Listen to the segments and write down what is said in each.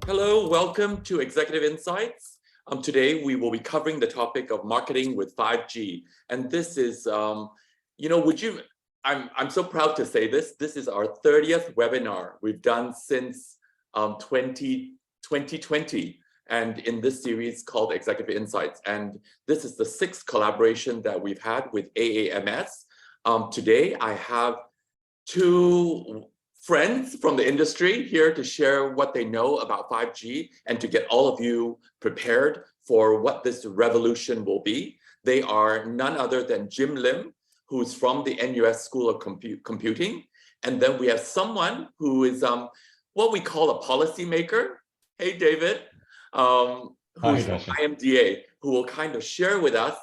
Hello, welcome to Executive Insights. Today we will be covering the topic of marketing with 5G. And this is, I'm so proud to say this. This is our 30th webinar we've done since 2020. And in this series called Executive Insights. And this is the 6th collaboration that we've had with AAMS. Today I have two friends from the industry here to share what they know about 5G and to get all of you prepared for what this revolution will be. They are none other than Jim Lim, who's from the NUS School of Computing. And then we have someone who is what we call a policymaker. Hey, David, who's from IMDA, who will kind of share with us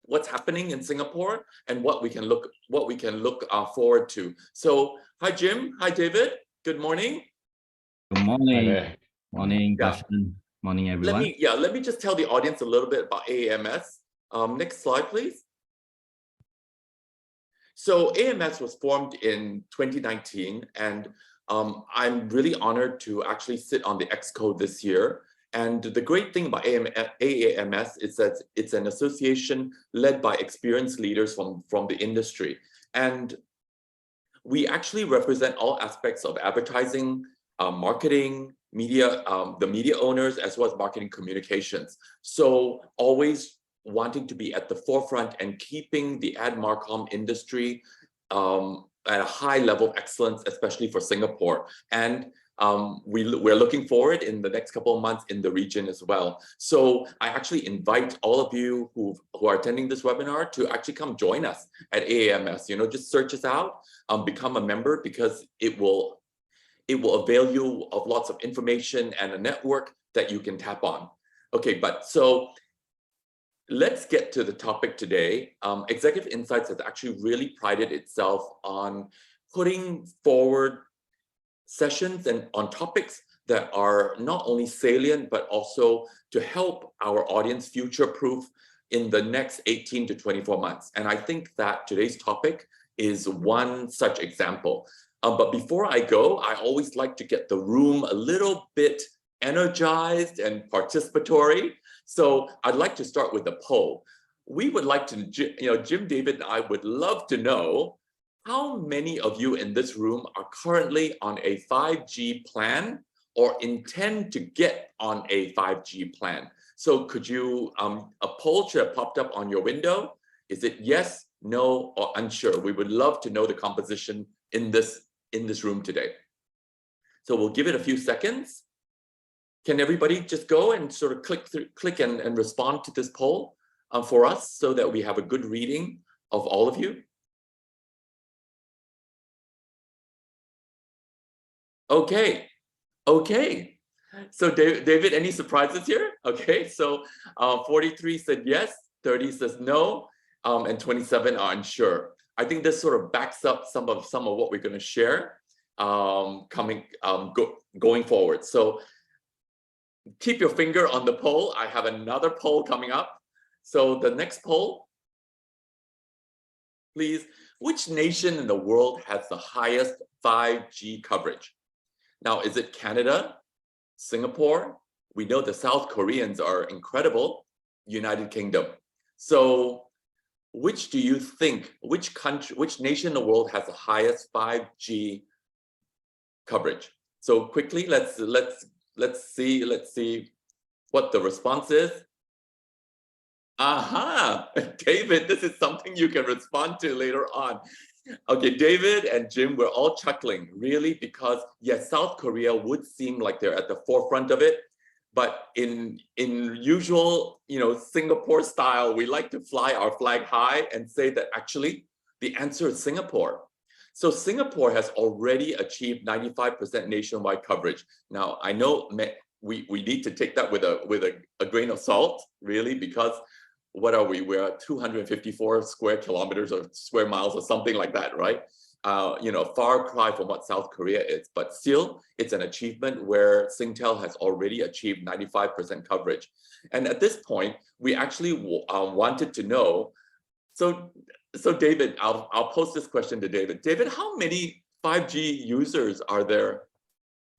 what's happening in Singapore and what we can look forward to. So, hi Jim, hi David. Good morning. Good morning. Morning, Dasheng. Morning, everyone. Let me just tell the audience a little bit about AAMS. Next slide, please. So AAMS was formed in 2019, and I'm really honored to actually sit on the Exco this year. And the great thing about AAMS is that it's an association led by experienced leaders from the industry. And we actually represent all aspects of advertising, marketing, media, the media owners, as well as marketing communications. So always wanting to be at the forefront and keeping the ad marcom industry at a high level of excellence, especially for Singapore. And we're looking forward in the next couple of months in the region as well. So I actually invite all of you who are attending this webinar to actually come join us at AAMS. Just search us out, become a member, because it will avail you of lots of information and a network that you can tap on. Okay, but so let's get to the topic today. Executive Insights has actually really prided itself on putting forward sessions and on topics that are not only salient, but also to help our audience future-proof in the next 18 to 24 months. And I think that today's topic is one such example. But before I go, I always like to get the room a little bit energized and participatory. So I'd like to start with a poll. We would like to, Jim, David, and I would love to know how many of you in this room are currently on a 5G plan or intend to get on a 5G plan? So could you, a poll should have popped up on your window. Is it yes, no, or unsure? We would love to know the composition in this room today. So we'll give it a few seconds. Can everybody just go and sort of click and respond to this poll for us so that we have a good reading of all of you? Okay. So David, any surprises here? Okay, so 43 said yes, 30 says no, and 27 are unsure. I think this sort of backs up some of what we're going to share going forward. So keep your finger on the poll. I have another poll coming up. So the next poll, please. Which nation in the world has the highest 5G coverage? Now, is it Canada, Singapore? We know the South Koreans are incredible, United Kingdom. So which do you think, which nation in the world has the highest 5G coverage? So quickly, let's see what the response is. Aha, David, this is something you can respond to later on. Okay, David and Jim, we're all chuckling, really, because yes, South Korea would seem like they're at the forefront of it, but in usual, Singapore style, we like to fly our flag high and say that actually the answer is Singapore. So Singapore has already achieved 95% nationwide coverage. Now, I know we need to take that with a grain of salt, really, because what are we? We're at 254 square kilometers or square miles or something like that, right? Far cry from what South Korea is, but still it's an achievement where Singtel has already achieved 95% coverage. And at this point, we actually wanted to know, so David, I'll post this question to David. David, how many 5G users are there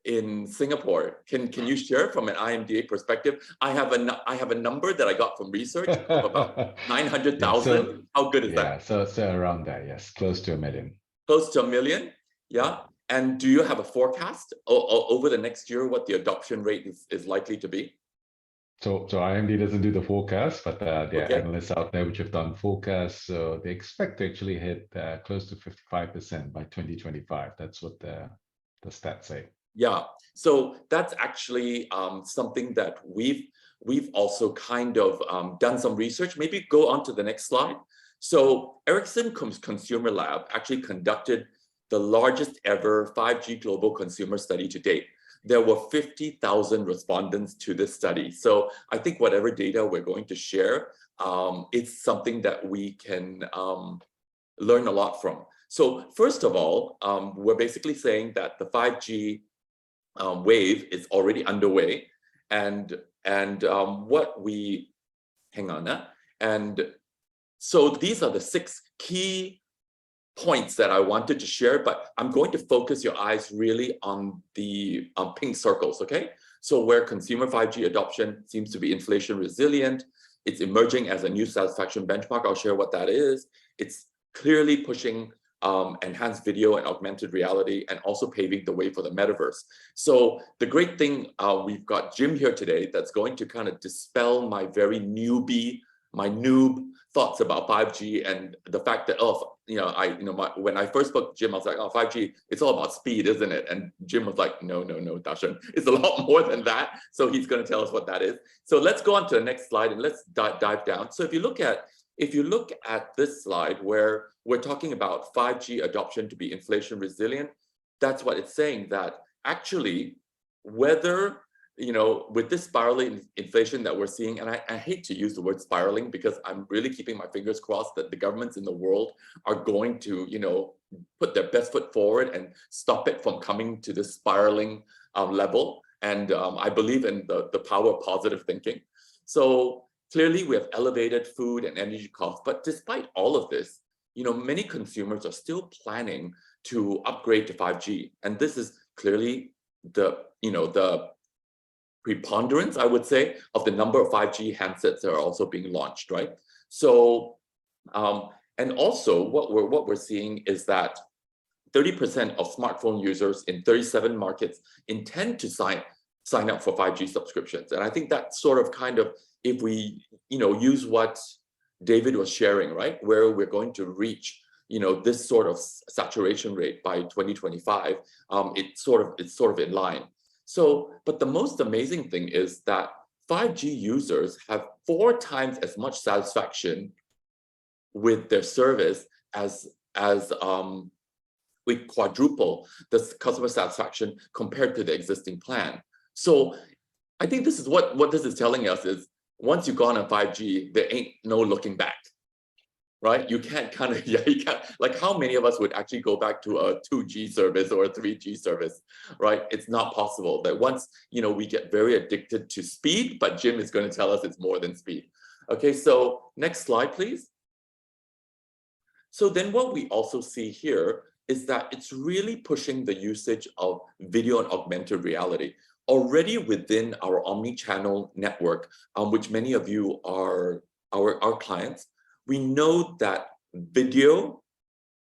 in Singapore? Can you share from an IMDA perspective? I have a number that I got from research of about 900,000. How good is that? So around that, yes, close to 1 million. Close to 1 million, yeah. And do you have a forecast over the next year what the adoption rate is likely to be? So IMD doesn't do the forecast, but there are analysts out there which have done forecasts. So they expect to actually hit close to 55% by 2025. That's what the stats say. Yeah, so that's actually something that we've also kind of done some research. Maybe go on to the next slide. So Ericsson Consumer Lab actually conducted the largest ever 5G global consumer study to date. There were 50,000 respondents to this study. So I think whatever data we're going to share, it's something that we can learn a lot from. So first of all, we're basically saying that the 5G wave is already underway, and what we so these are the 6 key points that I wanted to share, but I'm going to focus your eyes really on the pink circles, okay? So where consumer 5G adoption seems to be inflation resilient, it's emerging as a new satisfaction benchmark. I'll share what that is. It's clearly pushing enhanced video and augmented reality, and also paving the way for the metaverse. So the great thing, we've got Jim here today that's going to kind of dispel my very noob thoughts about 5G, and the fact that, when I first spoke to Jim, I was like, 5G, it's all about speed, isn't it? And Jim was like, no, Dasheng, it's a lot more than that. So he's going to tell us what that is. So let's go on to the next slide and let's dive down. So if you look at this slide where we're talking about 5G adoption to be inflation resilient, that's what it's saying, that actually whether with this spiraling inflation that we're seeing, and I hate to use the word spiraling because I'm really keeping my fingers crossed that the governments in the world are going to, put their best foot forward and stop it from coming to this spiraling level. And I believe in the power of positive thinking. So clearly we have elevated food and energy costs, but despite all of this, many consumers are still planning to upgrade to 5G. And this is clearly the preponderance, I would say, of the number of 5G handsets that are also being launched, right? So, and also what we're seeing is that 30% of smartphone users in 37 markets intend to sign up for 5G subscriptions. And I think that sort of kind of, if we, use what David was sharing, right, where we're going to reach, this sort of saturation rate by 2025, it's sort of in line. So, but the most amazing thing is that 5G users have 4 times as much satisfaction with their service as we quadruple the customer satisfaction compared to the existing plan. So I think this is what this is telling us is, once you've gone on 5G, there ain't no looking back, right? You can't like how many of us would actually go back to a 2G service or a 3G service, right? It's not possible. That once, we get very addicted to speed, but Jim is going to tell us it's more than speed. Okay, so next slide, please. So then what we also see here is that it's really pushing the usage of video and augmented reality. Already within our omni-channel network, which many of you are our clients, we know that video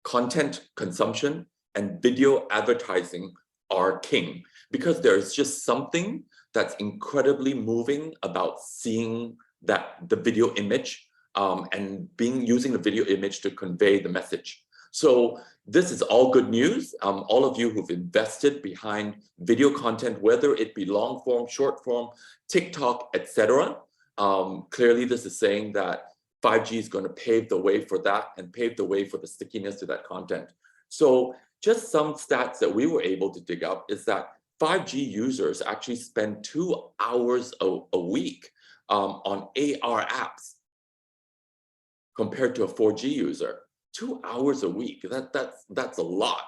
content consumption and video advertising are king, because there is just something that's incredibly moving about seeing the video image and using the video image to convey the message. So this is all good news. All of you who've invested behind video content, whether it be long form, short form, TikTok, etc. Clearly this is saying that 5G is going to pave the way for that and pave the way for the stickiness to that content. So just some stats that we were able to dig up is that 5G users actually spend 2 hours a week on AR apps compared to a 4G user. 2 hours a week, that's a lot,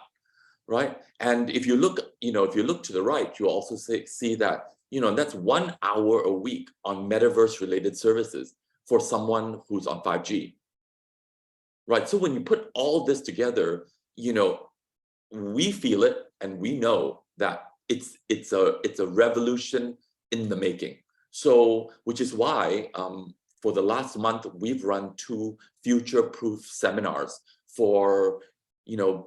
right? And if you look, to the right, you also see that, that's 1 hour a week on metaverse related services for someone who's on 5G, right? So when you put all this together, we feel it and we know that it's a revolution in the making. So, which is why for the last month, we've run 2 future-proof seminars for,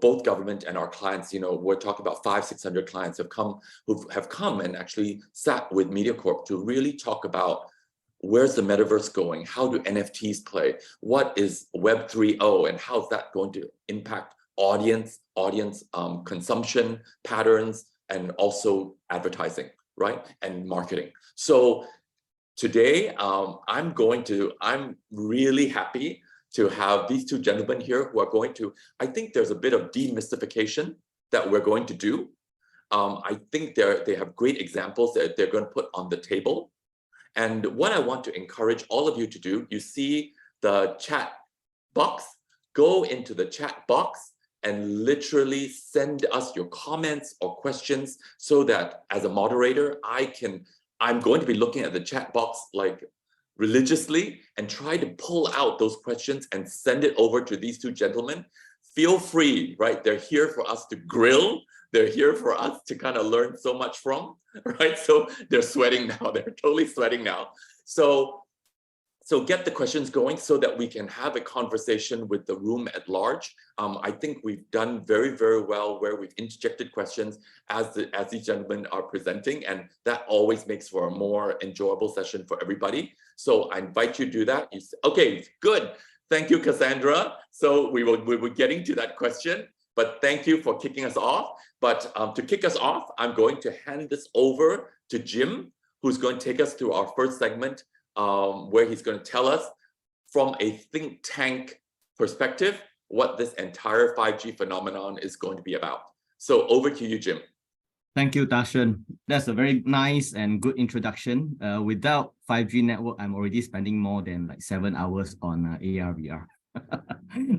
both government and our clients. We're talking about 500-600 clients who have come and actually sat with Mediacorp to really talk about where's the metaverse going? How do NFTs play? What is Web 3.0 and how's that going to impact audience consumption patterns and also advertising, right? And marketing. So today, I'm really happy to have these 2 gentlemen here who are going to, I think there's a bit of demystification that we're going to do. I think they have great examples that they're going to put on the table. And what I want to encourage all of you to do, you see the chat box, go into the chat box and literally send us your comments or questions so that as a moderator, I'm going to be looking at the chat box like religiously and try to pull out those questions and send it over to these 2 gentlemen. Feel free, right? They're here for us to grill. They're here for us to kind of learn so much from, right? So they're sweating now. They're totally sweating now. So get the questions going so that we can have a conversation with the room at large. I think we've done very, very well where we've interjected questions as these gentlemen are presenting, and that always makes for a more enjoyable session for everybody. So I invite you to do that. Okay, good. Thank you, Cassandra. So we were getting to that question, but thank you for kicking us off. But to kick us off, I'm going to hand this over to Jim, who's going to take us through our first segment, where he's going to tell us from a think tank perspective what this entire 5G phenomenon is going to be about. So over to you, Jim. Thank you, Dasheng. That's a very nice and good introduction. Without 5G network, I'm already spending more than like 7 hours on AR, VR.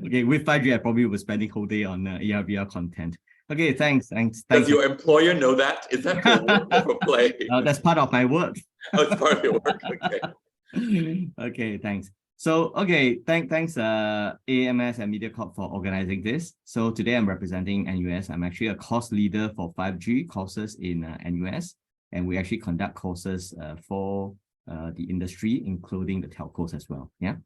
Okay, with 5G, I probably was spending whole day on AR, VR content. Okay, thanks. Does your employer know that? Is that for work or for play? That's part of my work. Oh, it's part of your work, okay. Okay, thanks. So, okay, thanks AAMS and Mediacorp for organizing this. So today I'm representing NUS. I'm actually a course leader for 5G courses in NUS, and we actually conduct courses for the industry, including the telcos as well. Yeah.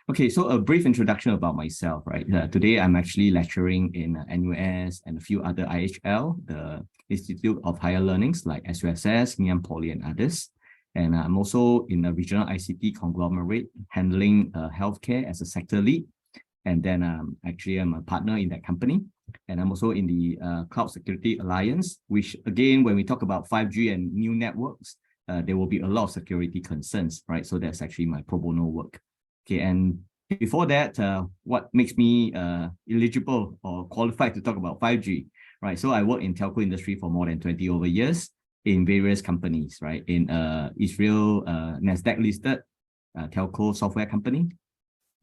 Okay, so a brief introduction about myself, right? Today I'm actually lecturing in NUS and a few other IHL, the Institute of Higher Learnings like SUSS, Ngee Ann Poly, and others. And I'm also in a regional ICT conglomerate handling healthcare as a sector lead. And then actually I'm a partner in that company. And I'm also in the Cloud Security Alliance, which again, when we talk about 5G and new networks, there will be a lot of security concerns, right? So that's actually my pro bono work. Okay, and before that, what makes me eligible or qualified to talk about 5G, right? So I work in telco industry for more than 20 over years in various companies, right? In Israel, NASDAQ listed telco software company,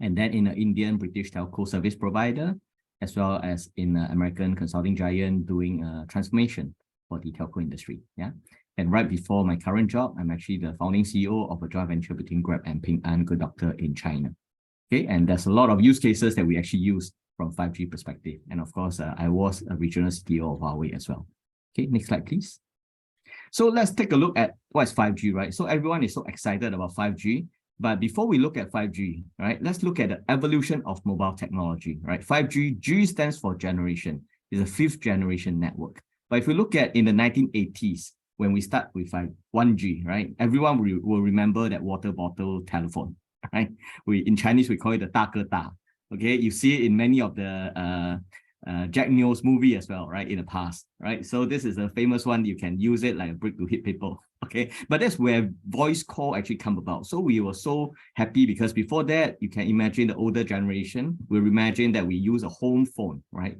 and then in an Indian British telco service provider, as well as in an American consulting giant doing transformation for the telco industry. Yeah. And right before my current job, I'm actually the founding CEO of a joint venture between Grab and Ping An Good Doctor in China. Okay, and there's a lot of use cases that we actually use from 5G perspective. And of course, I was a regional CTO of Huawei as well. Okay, next slide, please. So let's take a look at what's 5G, right? So everyone is so excited about 5G. But before we look at 5G, right, let's look at the evolution of mobile technology, right? 5G, G stands for generation. It's a 5th generation network. But if we look at in the 1980s, when we start with 1G, right? Everyone will remember that water bottle telephone, right? In Chinese, we call it the 大哥大. Okay, you see it in many of the Jack Neo's movie as well, right? In the past, right? So this is a famous one. You can use it like a brick to hit people. Okay, but that's where voice call actually come about. So we were so happy because before that, you can imagine the older generation will imagine that we use a home phone, right?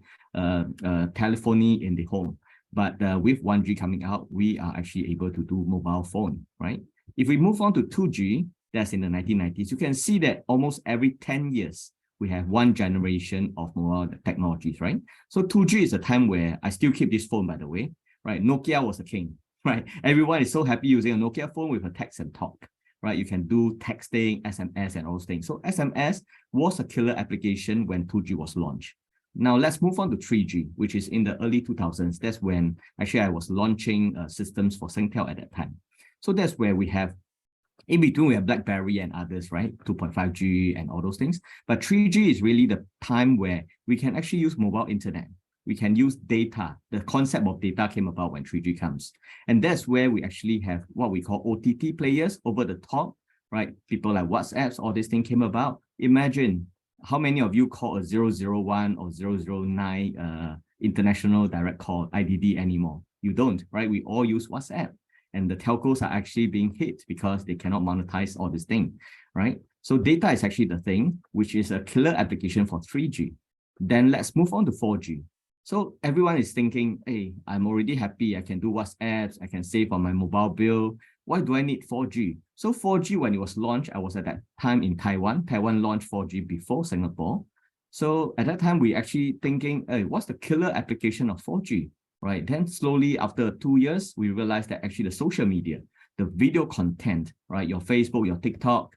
Telephony in the home. But with 1G coming out, we are actually able to do mobile phone, right? If we move on to 2G, that's in the 1990s, you can see that almost every 10 years, we have one generation of mobile technologies, right? So 2G is a time where I still keep this phone, by the way, right? Nokia was a king, right? Everyone is so happy using a Nokia phone with a text and talk, right? You can do texting, SMS, and all those things. So SMS was a killer application when 2G was launched. Now let's move on to 3G, which is in the early 2000s. That's when actually I was launching systems for Singtel at that time. So that's where we have, in between we have BlackBerry and others, right? 2.5G and all those things. But 3G is really the time where we can actually use mobile internet. We can use data. The concept of data came about when 3G comes. And that's where we actually have what we call OTT players, over the top, right? People like WhatsApps, all this thing came about. Imagine how many of you call a 001 or 009 international direct call, IDD, anymore? You don't, right? We all use WhatsApp. And the telcos are actually being hit because they cannot monetize all this thing, right? So data is actually the thing, which is a killer application for 3G. Then let's move on to 4G. So everyone is thinking, hey, I'm already happy. I can do WhatsApps. I can save on my mobile bill. Why do I need 4G? So 4G, when it was launched, I was at that time in Taiwan. Taiwan launched 4G before Singapore. So at that time, we actually thinking, hey, what's the killer application of 4G? Right? Then slowly after 2 years, we realized that actually the social media, the video content, right? Your Facebook, your TikTok,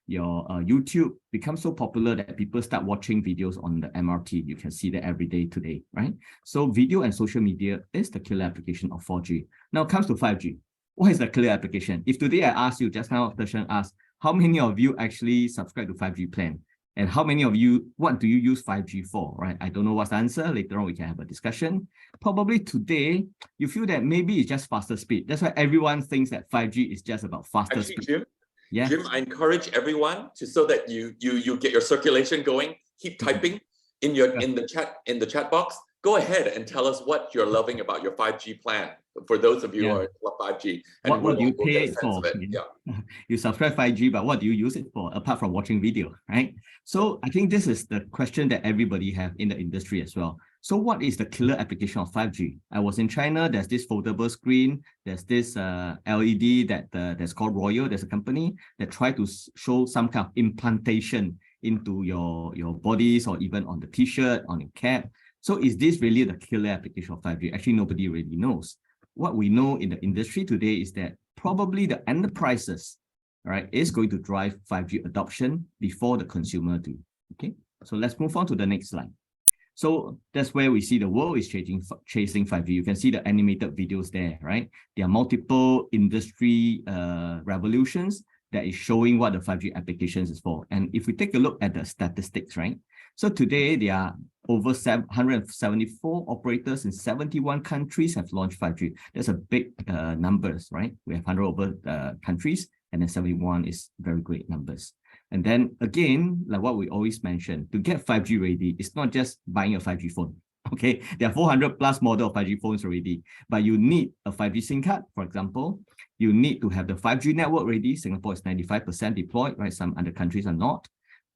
your YouTube becomes so popular that people start watching videos on the MRT. You can see that every day today, right? So video and social media is the killer application of 4G. Now it comes to 5G. What is the killer application? If today I ask you, just now Dasheng asked, how many of you actually subscribe to 5G plan? And how many of you, what do you use 5G for, right? I don't know what's the answer. Later on, we can have a discussion. Probably today, you feel that maybe it's just faster speed. That's why everyone thinks that 5G is just about faster speed. Jim, yeah. Jim, I encourage everyone to, so that you get your circulation going, keep typing in the chat box. Go ahead and tell us what you're loving about your 5G plan. For those of you who are 5G, and what do you pay it for? Yeah. You subscribe 5G, but what do you use it for apart from watching video, right? So I think this is the question that everybody have in the industry as well. So what is the killer application of 5G? I was in China. There's this foldable screen. There's this LED that's called Royal. There's a company that try to show some kind of implantation into your bodies or even on the T-shirt, on your cap. So is this really the killer application of 5G? Actually, nobody really knows. What we know in the industry today is that probably the enterprises, right, is going to drive 5G adoption before the consumer do. Okay, so let's move on to the next slide. So that's where we see the world is chasing 5G. You can see the animated videos there, right? There are multiple industry revolutions that is showing what the 5G applications is for. And if we take a look at the statistics, right? So today there are over 174 operators in 71 countries have launched 5G. That's a big numbers, right? We have 100 over countries, and then 71 is very great numbers. And then again, like what we always mention, to get 5G ready, it's not just buying a 5G phone. Okay, there are 400 plus model of 5G phones already, but you need a 5G SIM card, for example. You need to have the 5G network ready. Singapore is 95% deployed, right? Some other countries are not.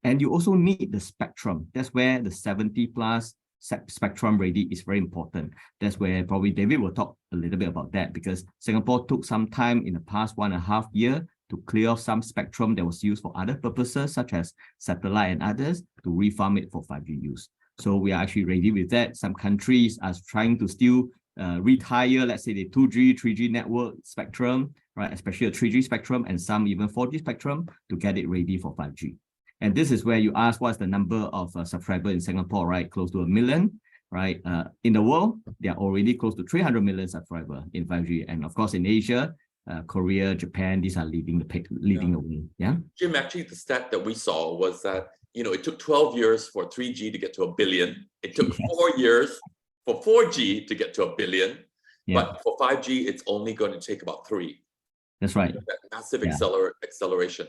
And you also need the spectrum. That's where the 70 plus spectrum ready is very important. That's where probably David will talk a little bit about that, because Singapore took some time in the past 1.5 years to clear off some spectrum that was used for other purposes, such as satellite and others, to refarm it for 5G use. So we are actually ready with that. Some countries are trying to still retire, let's say the 2G, 3G network spectrum, right? Especially a 3G spectrum, and some even 4G spectrum to get it ready for 5G. And this is where you ask what's the number of subscribers in Singapore, right? Close to 1 million, right? In the world, they are already close to 300 million subscribers in 5G. And of course, in Asia, Korea, Japan, these are leading the way. Yeah. Jim, actually, the stat that we saw was that, you know, it took 12 years for 3G to get to 1 billion. It took 4 years for 4G to get to 1 billion. But for 5G, it's only going to take about 3. That's right. That massive acceleration.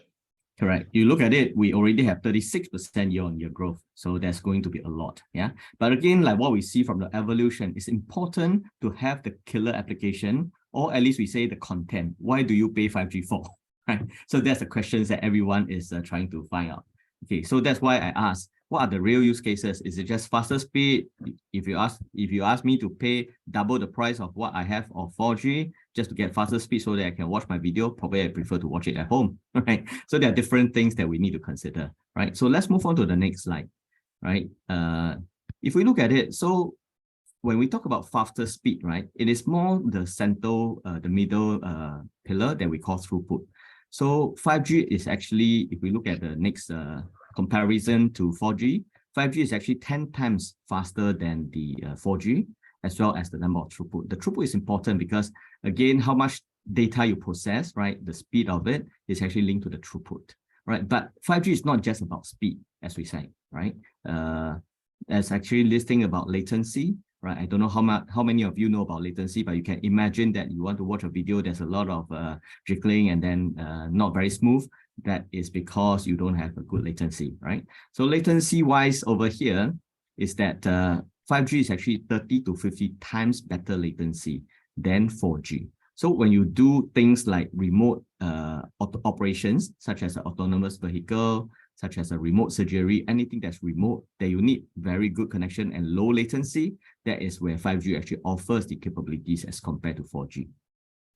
Correct. You look at it, we already have 36% year-on-year growth. So that's going to be a lot. Yeah. But again, like what we see from the evolution, it's important to have the killer application, or at least we say the content. Why do you pay 5G for? Right. So that's the questions that everyone is trying to find out. Okay. So that's why I asked, what are the real use cases? Is it just faster speed? If you ask me to pay double the price of what I have of 4G just to get faster speed so that I can watch my video, probably I prefer to watch it at home, right? So there are different things that we need to consider, right? So let's move on to the next slide, right? If we look at it, so when we talk about faster speed, right, it is more the central, the middle pillar that we call throughput. So 5G is actually, if we look at the next comparison to 4G, 5G is actually 10 times faster than the 4G, as well as the number of throughput. The throughput is important because, again, how much data you process, right? The speed of it is actually linked to the throughput, right? But 5G is not just about speed, as we say, right? There's actually listing about latency, right? I don't know how many of you know about latency, but you can imagine that you want to watch a video, there's a lot of jiggling and then not very smooth. That is because you don't have a good latency, right? So latency wise over here is that 5G is actually 30 to 50 times better latency than 4G. So when you do things like remote operations, such as an autonomous vehicle, such as a remote surgery, anything that's remote, that you need very good connection and low latency, that is where 5G actually offers the capabilities as compared to 4G.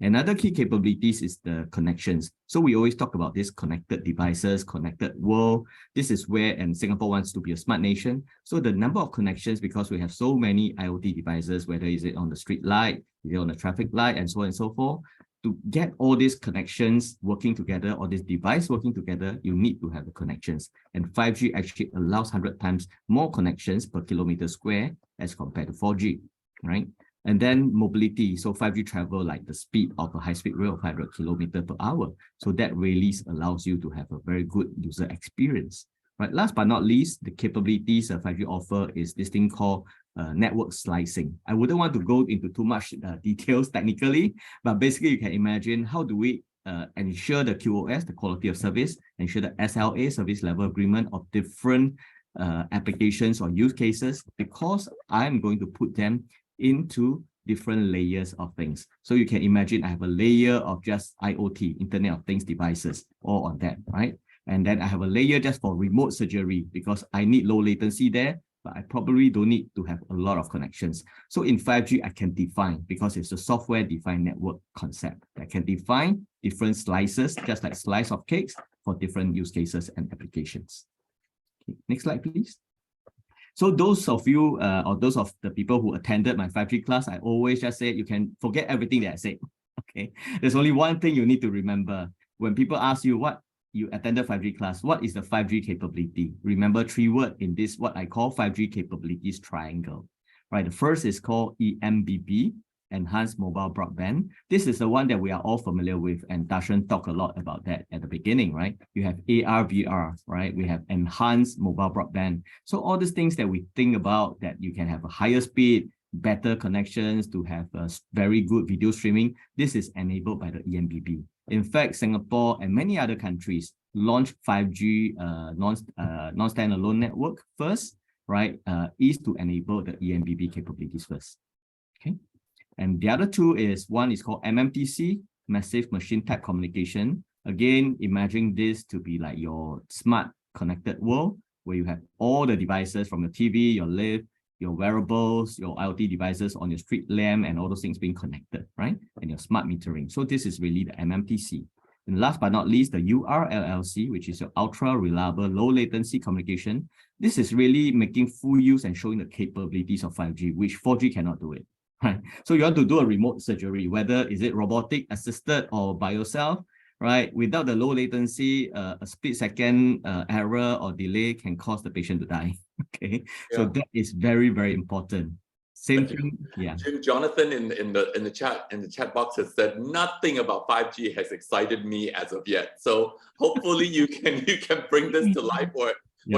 Another key capabilities is the connections. So we always talk about this connected devices, connected world. This is where, and Singapore wants to be a smart nation. So the number of connections, because we have so many IoT devices, whether is it on the street light, is it on the traffic light, and so on and so forth, to get all these connections working together, or this device working together, you need to have the connections. And 5G actually allows 100 times more connections per kilometer square as compared to 4G, right? And then mobility, so 5G travel like the speed of a high-speed rail of 500 kilometers per hour. So that really allows you to have a very good user experience. Right. Last but not least, the capabilities 5G offer is this thing called network slicing. I wouldn't want to go into too much details technically, but basically you can imagine how do we ensure the QoS, the quality of service, ensure the SLA, service level agreement of different applications or use cases, because I'm going to put them into different layers of things. So you can imagine I have a layer of just IoT, Internet of Things devices, all on that, right? And then I have a layer just for remote surgery because I need low latency there, but I probably don't need to have a lot of connections. So in 5G, I can define, because it's a software-defined network concept. I can define different slices, just like slice of cakes, for different use cases and applications. Okay, next slide, please. So those of you, or those of the people who attended my 5G class, I always just say, you can forget everything that I said, okay? There's only one thing you need to remember. When people ask you what you attended 5G class, what is the 5G capability? Remember 3 words in this, what I call 5G capabilities triangle, right? The first is called EMBB, Enhanced Mobile Broadband. This is the one that we are all familiar with, and Dasheng talked a lot about that at the beginning, right? You have AR, VR, right? We have Enhanced Mobile Broadband. So all these things that we think about, that you can have a higher speed, better connections, to have a very good video streaming, this is enabled by the EMBB. In fact, Singapore and many other countries launched 5G non-standalone network first, right? Is to enable the EMBB capabilities first, okay? And the other two is, one is called MMTC, Massive Machine Type Communication. Again, imagine this to be like your smart connected world, where you have all the devices from your TV, your lift, your wearables, your IoT devices on your street lamp, and all those things being connected, right? And your smart metering. So this is really the MMTC. And last but not least, the URLLC, which is your ultra reliable, low latency communication. This is really making full use and showing the capabilities of 5G, which 4G cannot do it. Right. So you want to do a remote surgery, whether is it robotic assisted or by yourself, right? Without the low latency, a split-second error or delay can cause the patient to die. Okay, yeah. So that is very, very important. Same thing. Yeah. Jonathan in the chat box has said nothing about 5G has excited me as of yet. So hopefully you can bring this to life or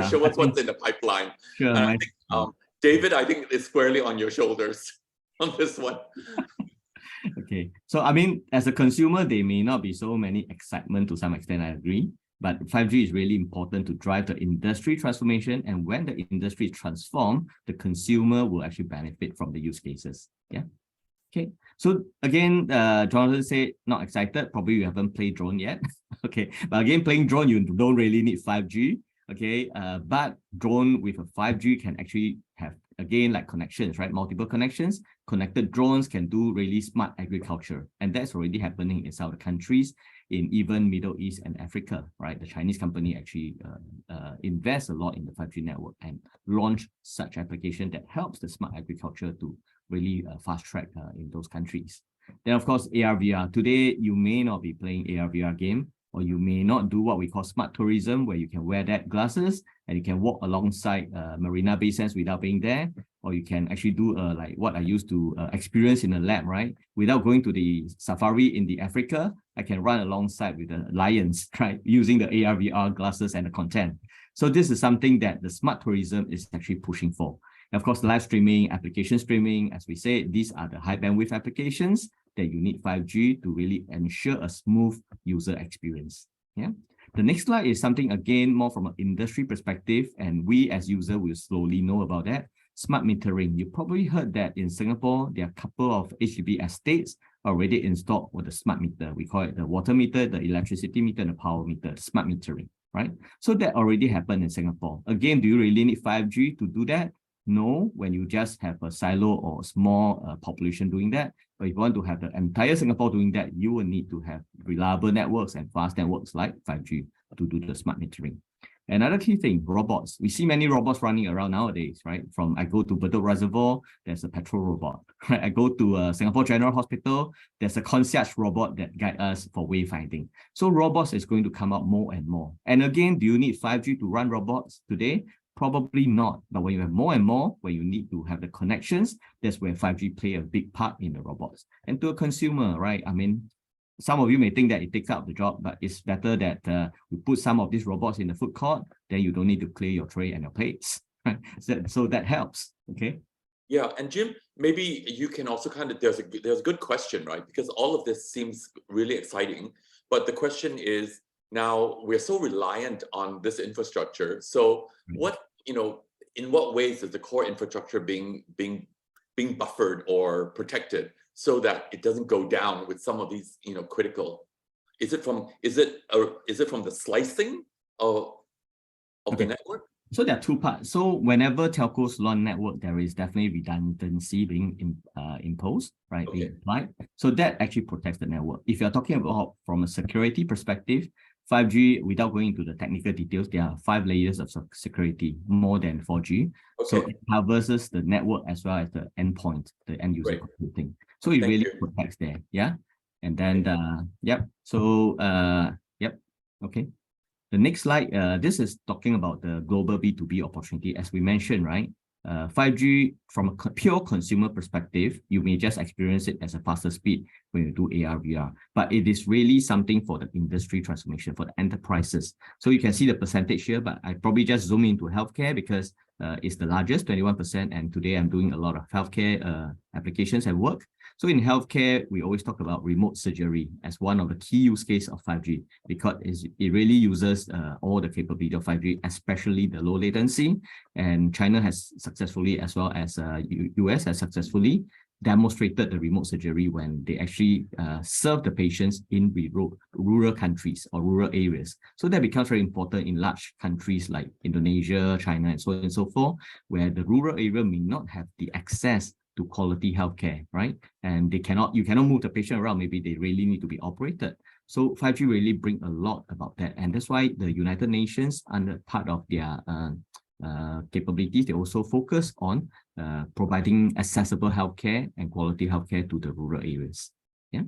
show us what's in the pipeline. Sure. I think, David, I think it's squarely on your shoulders on this one. Okay, so I mean, as a consumer, there may not be so many excitement to some extent, I agree, but 5G is really important to drive the industry transformation, and when the industry is transformed, the consumer will actually benefit from the use cases. Yeah. Okay, so again, Jonathan said not excited, probably you haven't played drone yet. Okay, but again, playing drone, you don't really need 5G. Okay, but drone with a 5G can actually have, again, like connections, right? Multiple connections. Connected drones can do really smart agriculture. And that's already happening in some of the countries, in even Middle East and Africa, right? The Chinese company actually invests a lot in the 5G network and launch such application that helps the smart agriculture to really fast track in those countries. Then, of course, AR, VR. Today, you may not be playing AR, VR game, or you may not do what we call smart tourism, where you can wear that glasses and you can walk alongside Marina Bay Sands without being there, or you can actually do like what I used to experience in the lab, right? Without going to the safari in the Africa, I can run alongside with the lions, right? Using the AR/VR glasses and the content. So this is something that the smart tourism is actually pushing for. And of course, live streaming, application streaming, as we say, these are the high bandwidth applications that you need 5G to really ensure a smooth user experience. Yeah. The next slide is something, again, more from an industry perspective, and we as users will slowly know about that. Smart metering. You probably heard that in Singapore, there are a couple of HDB estates already installed with the smart meter. We call it the water meter, the electricity meter, and the power meter, the smart metering, right? So that already happened in Singapore. Again, do you really need 5G to do that? No, when you just have a silo or a small population doing that. But if you want to have the entire Singapore doing that, you will need to have reliable networks and fast networks like 5G to do the smart metering. Another key thing, robots. We see many robots running around nowadays, right? From I go to Bedok Reservoir, there's a petrol robot. Right? I go to Singapore General Hospital, there's a concierge robot that guide us for wayfinding. So robots is going to come out more and more. And again, do you need 5G to run robots today? Probably not. But when you have more and more, where you need to have the connections, that's where 5G play a big part in the robots. And to a consumer, right? I mean, some of you may think that it takes up the job, but it's better that we put some of these robots in the food court, then you don't need to clear your tray and your plates. Right? So that helps, okay? Yeah, and Jim, maybe you can also kind of, there's a good question, right? Because all of this seems really exciting, but the question is, now we're so reliant on this infrastructure. So what, in what ways is the core infrastructure being buffered or protected so that it doesn't go down with some of these, critical? Is it from the slicing of the network? So there are two parts. So whenever telcos launch network, there is definitely redundancy being imposed, right? Okay. Being applied. So that actually protects the network. If you're talking about from a security perspective, 5G, without going into the technical details, there are 5 layers of security, more than 4G. Okay. So it covers the network as well as the endpoint, the end user computing. So it really protects there, yeah? And then, okay. The next slide, this is talking about the global B2B opportunity. As we mentioned, right? 5G, from a pure consumer perspective, you may just experience it as a faster speed when you do AR, VR, but it is really something for the industry transformation, for the enterprises. So you can see the percentage here, but I probably just zoom into healthcare because it's the largest, 21%. And today I'm doing a lot of healthcare applications at work. So in healthcare, we always talk about remote surgery as one of the key use cases of 5G, because it really uses all the capability of 5G, especially the low latency. And China has successfully, as well as US has successfully demonstrated the remote surgery when they actually serve the patients in rural countries or rural areas. So that becomes very important in large countries like Indonesia, China, and so on and so forth, where the rural area may not have the access to quality healthcare, right? And you cannot move the patient around. Maybe they really need to be operated. So 5G really bring a lot about that. And that's why the United Nations, under part of their capabilities, they also focus on providing accessible healthcare and quality healthcare to the rural areas. Yeah.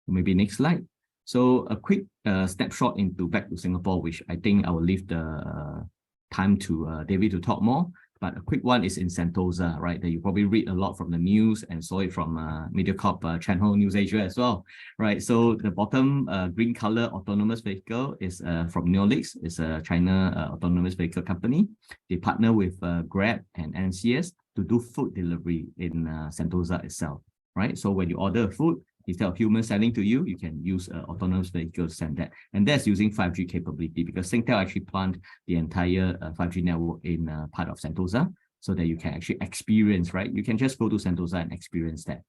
Maybe next slide. So a quick snapshot into back to Singapore, which I think I will leave the time to David to talk more. But a quick one is in Sentosa, right? That you probably read a lot from the news and saw it from Mediacorp channel News Asia as well, right? So the bottom green color autonomous vehicle is from Neolix. It's a China autonomous vehicle company. They partner with Grab and NCS to do food delivery in Sentosa itself, right? So when you order food, instead of humans selling to you, you can use autonomous vehicles to send that. And that's using 5G capability, because Singtel actually planned the entire 5G network in part of Sentosa so that you can actually experience, right? You can just go to Sentosa and experience that.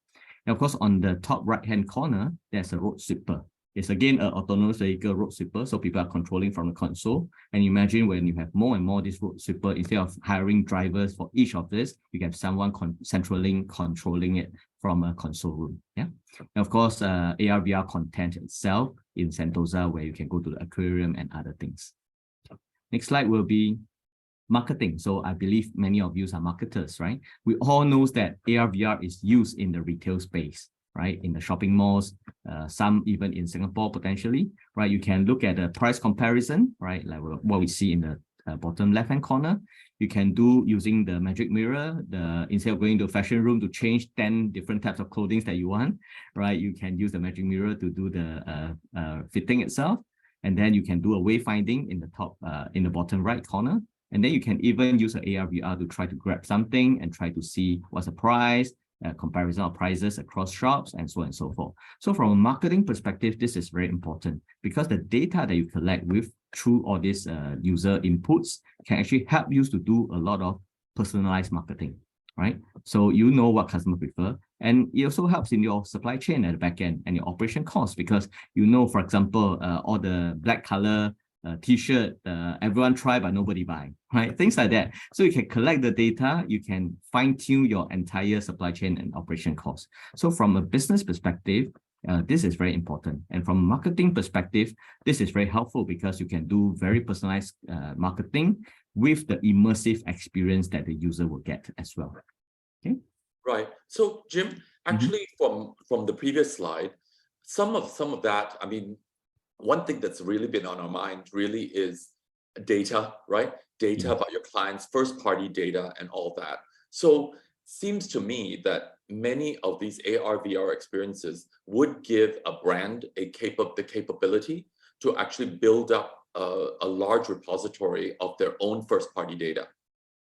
And of course, on the top right-hand corner, there's a road sweeper. It's again an autonomous vehicle road sweeper, so people are controlling from the console. And imagine when you have more and more this road sweeper, instead of hiring drivers for each of this, you can have someone centrally controlling it from a console room. Yeah. And of course, AR VR content itself in Sentosa, where you can go to the aquarium and other things. Next slide will be marketing. So I believe many of you are marketers, right? We all know that AR VR is used in the retail space, right? In the shopping malls, some even in Singapore potentially, right? You can look at the price comparison, right? Like what we see in the bottom left-hand corner. You can do using the magic mirror, instead of going to a fashion room to change 10 different types of clothing that you want, right? You can use the magic mirror to do the fitting itself. And then you can do a wayfinding in the top, in the bottom right corner. And then you can even use an AR/VR to try to grab something and try to see what's the price, comparison of prices across shops, and so on and so forth. So from a marketing perspective, this is very important because the data that you collect through all these user inputs can actually help you to do a lot of personalized marketing, right? So you know what customers prefer, and it also helps in your supply chain at the back end and your operation costs because you know, for example, all the black color t-shirt, everyone try but nobody buy, right? Things like that. So you can collect the data, you can fine-tune your entire supply chain and operation costs. So from a business perspective, this is very important. And from a marketing perspective, this is very helpful because you can do very personalized marketing with the immersive experience that the user will get as well. Okay. Right. So Jim, actually from the previous slide, some of that, I mean, one thing that's really been on our mind really is data, right? Data about your clients, first party data and all that. So seems to me that many of these AR, VR experiences would give a brand the capability to actually build up a large repository of their own first party data.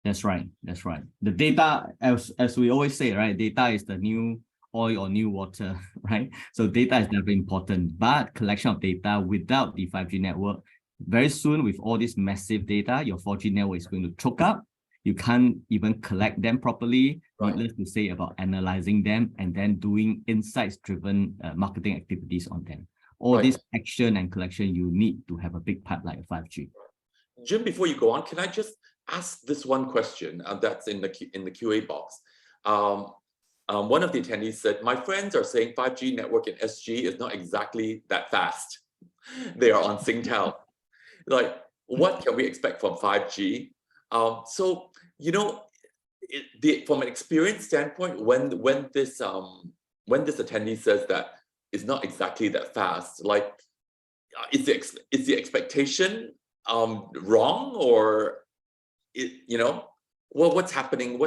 That's right. That's right. The data, as we always say, right? Data is the new oil or new water, right? So data is never important, but collection of data without the 5G network, very soon with all this massive data, your 4G network is going to choke up. You can't even collect them properly, needless to say about analyzing them and then doing insights-driven marketing activities on them. All this action and collection, you need to have a big pipe like a 5G. Jim, before you go on, can I just ask this one question that's in the QA box? One of the attendees said, my friends are saying 5G network in SG is not exactly that fast. They are on Singtel. Like, what can we expect from 5G? So, you know, from an experience standpoint, when this attendee says that it's not exactly that fast, like, is the expectation wrong, or you know? Well, what's happening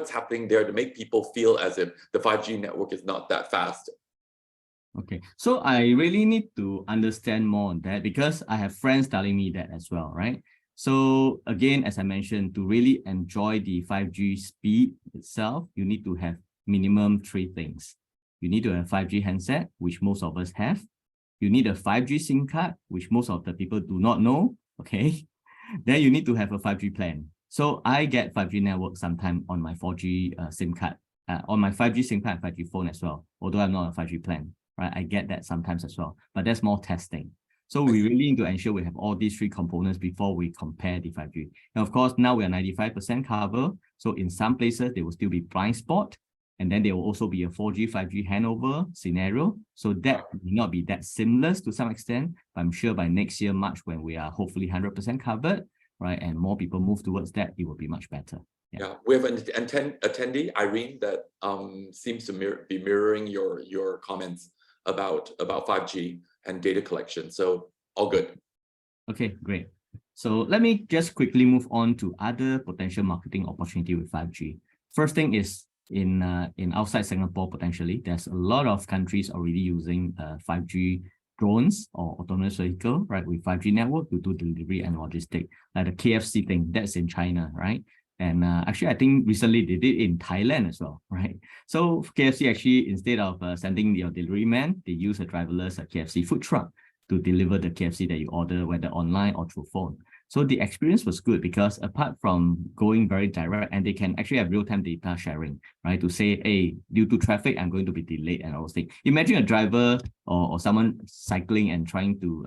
there to make people feel as if the 5G network is not that fast? Okay, so I really need to understand more on that because I have friends telling me that as well, right? So again, as I mentioned, to really enjoy the 5G speed itself, you need to have minimum 3 things. You need to have a 5G handset, which most of us have. You need a 5G SIM card, which most of the people do not know, okay? Then you need to have a 5G plan. So I get 5G network sometime on my 4G SIM card, on my 5G SIM card and 5G phone as well, although I'm not on a 5G plan, right? I get that sometimes as well, but that's more testing. So we really need to ensure we have all these 3 components before we compare the 5G. And of course, now we are 95% cover. So in some places, there will still be blind spot, and then there will also be a 4G, 5G handover scenario. So that may not be that seamless to some extent, but I'm sure by next year, March, when we are hopefully 100% covered, right, and more people move towards that, it will be much better. Yeah, we have an attendee, Irene, that seems to be mirroring your comments about 5G and data collection. So all good. Okay, great. So let me just quickly move on to other potential marketing opportunity with 5G. First thing is in outside Singapore, potentially, there's a lot of countries already using 5G drones or autonomous vehicle, right, with 5G network to do delivery and logistics, like the KFC thing, that's in China, right? And actually, I think recently they did in Thailand as well, right? So KFC actually, instead of sending your delivery man, they use a driverless KFC food truck to deliver the KFC that you order, whether online or through phone. So the experience was good because apart from going very direct, and they can actually have real-time data sharing, right? To say, hey, due to traffic, I'm going to be delayed and all those things. Imagine a driver or someone cycling and trying to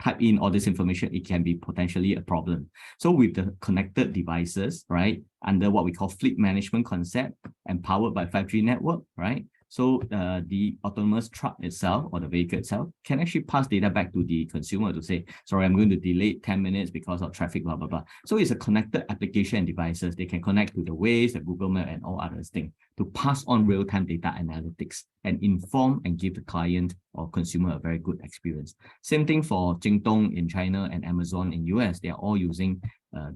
type in all this information, it can be potentially a problem. So with the connected devices, right, under what we call fleet management concept and powered by 5G network, right? So the autonomous truck itself or the vehicle itself can actually pass data back to the consumer to say, sorry, I'm going to delay 10 minutes because of traffic, blah, blah, blah. So it's a connected application and devices. They can connect to the Waze, the Google Map, and all other things to pass on real-time data analytics and inform and give the client or consumer a very good experience. Same thing for Jingdong in China and Amazon in US. They are all using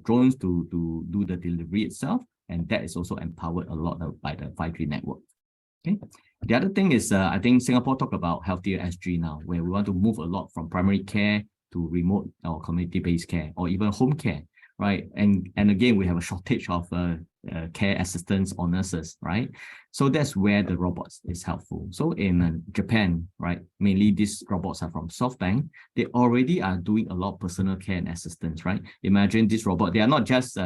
drones to do the delivery itself. And that is also empowered a lot by the 5G network. Okay. The other thing is, I think Singapore talk about healthier SG now, where we want to move a lot from primary care to remote or community-based care or even home care, right? And again, we have a shortage of care assistants or nurses, right? So that's where the robots is helpful. So in Japan, right, mainly these robots are from SoftBank. They already are doing a lot of personal care and assistance, right? Imagine this robot, they are not just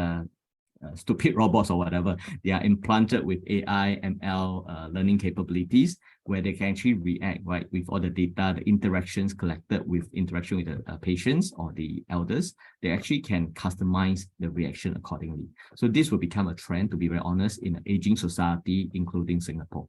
stupid robots or whatever. They are implanted with AI, ML learning capabilities where they can actually react, right, with all the data, the interactions collected with interaction with the patients or the elders. They actually can customize the reaction accordingly. So this will become a trend, to be very honest, in an aging society, including Singapore.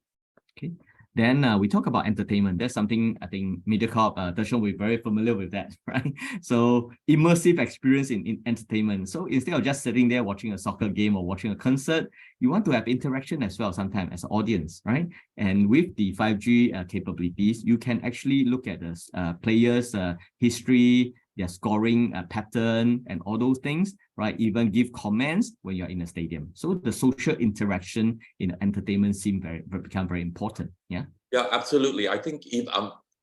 Okay. Then we talk about entertainment. That's something I think Mediacorp, Dasheng, we're very familiar with that, right? So immersive experience in entertainment. So instead of just sitting there watching a soccer game or watching a concert, you want to have interaction as well sometimes as an audience, right? And with the 5G capabilities, you can actually look at the players' history, their scoring pattern and all those things, right? Even give comments when you're in a stadium. So the social interaction in entertainment become very important. Yeah. Yeah, absolutely. I think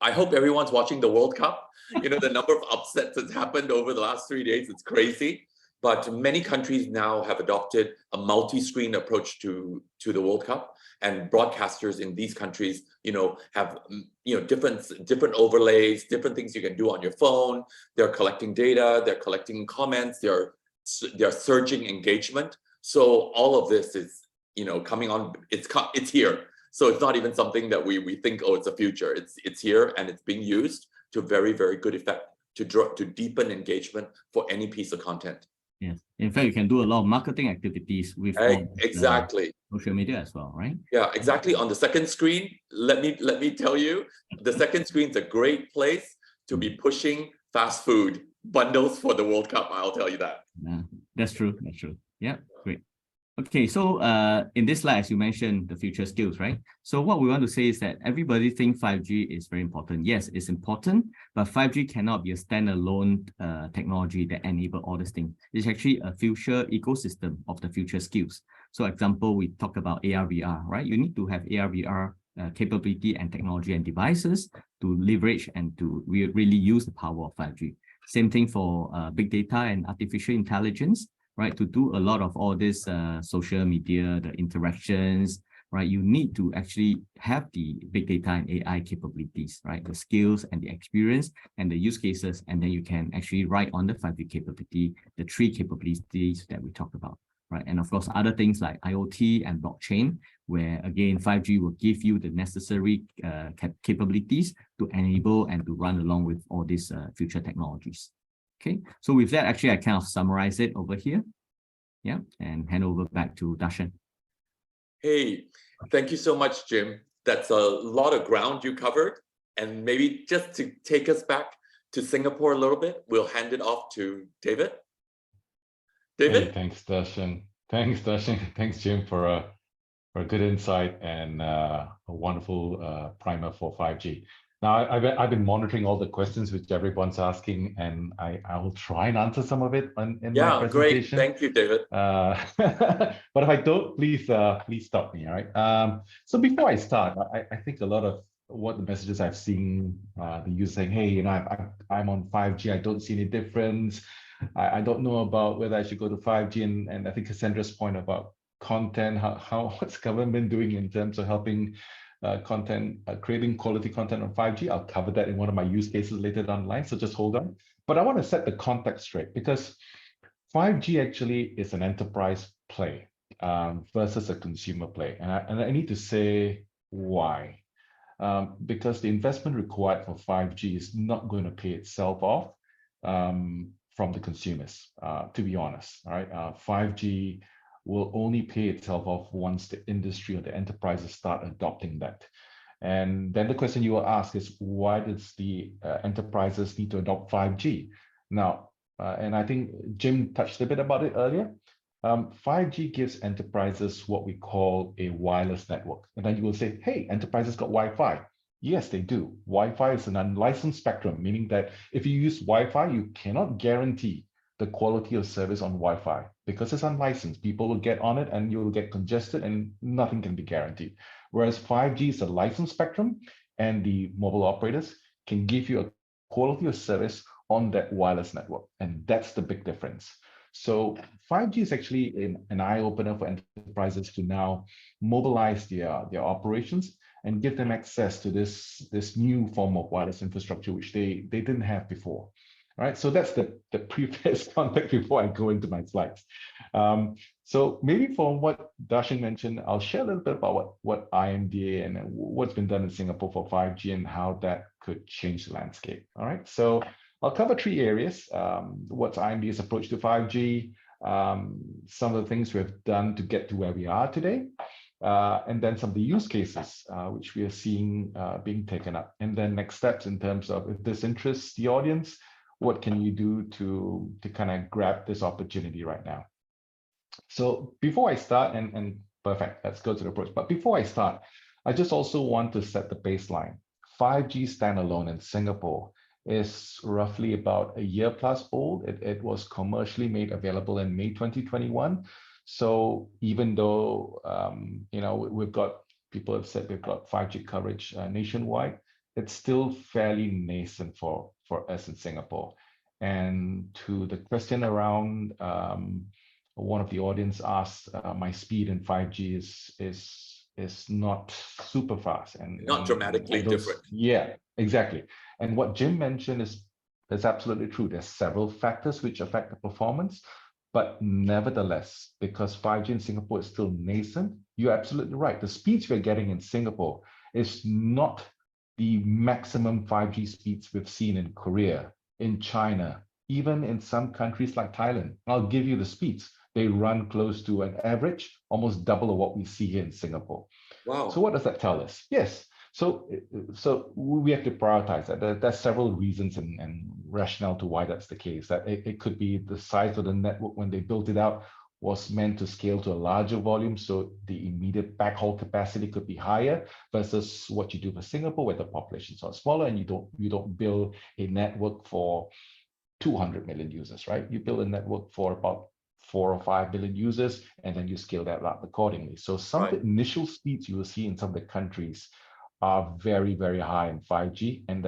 I hope everyone's watching the World Cup. You know, the number of upsets that's happened over the last 3 days, it's crazy. But many countries now have adopted a multi-screen approach to the World Cup, and broadcasters in these countries, you know, have different overlays, different things you can do on your phone. They're collecting data, they're collecting comments, they're surging engagement. So all of this is, you know, coming on. It's here. So it's not even something that we think, oh, it's a future. It's here and it's being used to very, very good effect to deepen engagement for any piece of content. Yes. In fact, you can do a lot of marketing activities with exactly social media as well, right? Yeah, exactly. On the second screen, let me tell you, the second screen is a great place to be pushing fast food bundles for the World Cup. I'll tell you that. Yeah, that's true. That's true. Yeah, great. Okay, so in this slide, as you mentioned, the future skills, right? So what we want to say is that everybody thinks 5G is very important. Yes, it's important, but 5G cannot be a standalone technology that enable all these things. It's actually a future ecosystem of the future skills. So example, we talk about AR/VR, right? You need to have AR/VR capability and technology and devices to leverage and to really use the power of 5G. Same thing for big data and artificial intelligence, right? To do a lot of all this social media, the interactions, right? You need to actually have the big data and AI capabilities, right? The skills and the experience and the use cases, and then you can actually write on the 5G capability, the 3 capabilities that we talked about, right? And of course, other things like IoT and blockchain, where again, 5G will give you the necessary capabilities to enable and to run along with all these future technologies. Okay, so with that, actually, I kind of summarize it over here. Yeah, and hand over back to Dasheng. Hey, thank you so much, Jim. That's a lot of ground you covered. And maybe just to take us back to Singapore a little bit, we'll hand it off to David. David? Hey, thanks, Dasheng. Thanks, Dasheng. Thanks, Jim, for a good insight and a wonderful primer for 5G. Now, I've been monitoring all the questions which everyone's asking, and I will try and answer some of it in my presentation. Great. Thank you, David. But if I don't, please stop me, all right? So before I start, I think a lot of what the messages I've seen, the users saying, hey, you know, I'm on 5G, I don't see any difference. I don't know about whether I should go to 5G, and I think Cassandra's point about content, what's government doing in terms of helping creating quality content on 5G. I'll cover that in one of my use cases later down the line, so just hold on. But I want to set the context straight, because 5G actually is an enterprise play versus a consumer play. And I need to say why. Because the investment required for 5G is not going to pay itself off from the consumers, to be honest. All right, 5G will only pay itself off once the industry or the enterprises start adopting that. And then the question you will ask is, why does the enterprises need to adopt 5G? Now, and I think Jim touched a bit about it earlier. 5G gives enterprises what we call a wireless network. And then you will say, hey, enterprises got Wi-Fi. Yes, they do. Wi-Fi is an unlicensed spectrum, meaning that if you use Wi-Fi, you cannot guarantee the quality of service on Wi-Fi because it's unlicensed. People will get on it and you will get congested and nothing can be guaranteed. Whereas 5G is a licensed spectrum and the mobile operators can give you a quality of service on that wireless network. And that's the big difference. So 5G is actually an eye-opener for enterprises to now mobilize their operations and give them access to this new form of wireless infrastructure, which they didn't have before. All right, so that's the previous context before I go into my slides. So maybe from what Dasheng mentioned, I'll share a little bit about what IMDA and what's been done in Singapore for 5G and how that could change the landscape. All right, so I'll cover 3 areas. What's IMDA's approach to 5G, some of the things we have done to get to where we are today, and then some of the use cases which we are seeing being taken up. And then next steps in terms of if this interests the audience, what can you do to kind of grab this opportunity right now? So before I start, and perfect, let's go to the approach. But before I start, I just also want to set the baseline. 5G standalone in Singapore is roughly about a year plus old. It was commercially made available in May 2021. So even though we've got, people have said we've got 5G coverage nationwide, it's still fairly nascent for us in Singapore. And to the question around, one of the audience asked, my speed in 5G is not super fast and not dramatically different. Yeah, exactly. And what Jim mentioned is absolutely true. There's several factors which affect the performance, but nevertheless, because 5G in Singapore is still nascent, you're absolutely right. The speeds we're getting in Singapore is not the maximum 5G speeds we've seen in Korea, in China, even in some countries like Thailand. I'll give you the speeds. They run close to an average, almost double of what we see here in Singapore. Wow. So what does that tell us? Yes. So we have to prioritize that. There's several reasons and rationale to why that's the case. That it could be the size of the network when they built it out was meant to scale to a larger volume, so the immediate backhaul capacity could be higher versus what you do for Singapore, where the populations are smaller and you don't build a network for 200 million users, right? You build a network for about 4 or 5 billion users, and then you scale that up accordingly. So some of the initial speeds you will see in some of the countries are very, very high in 5G, and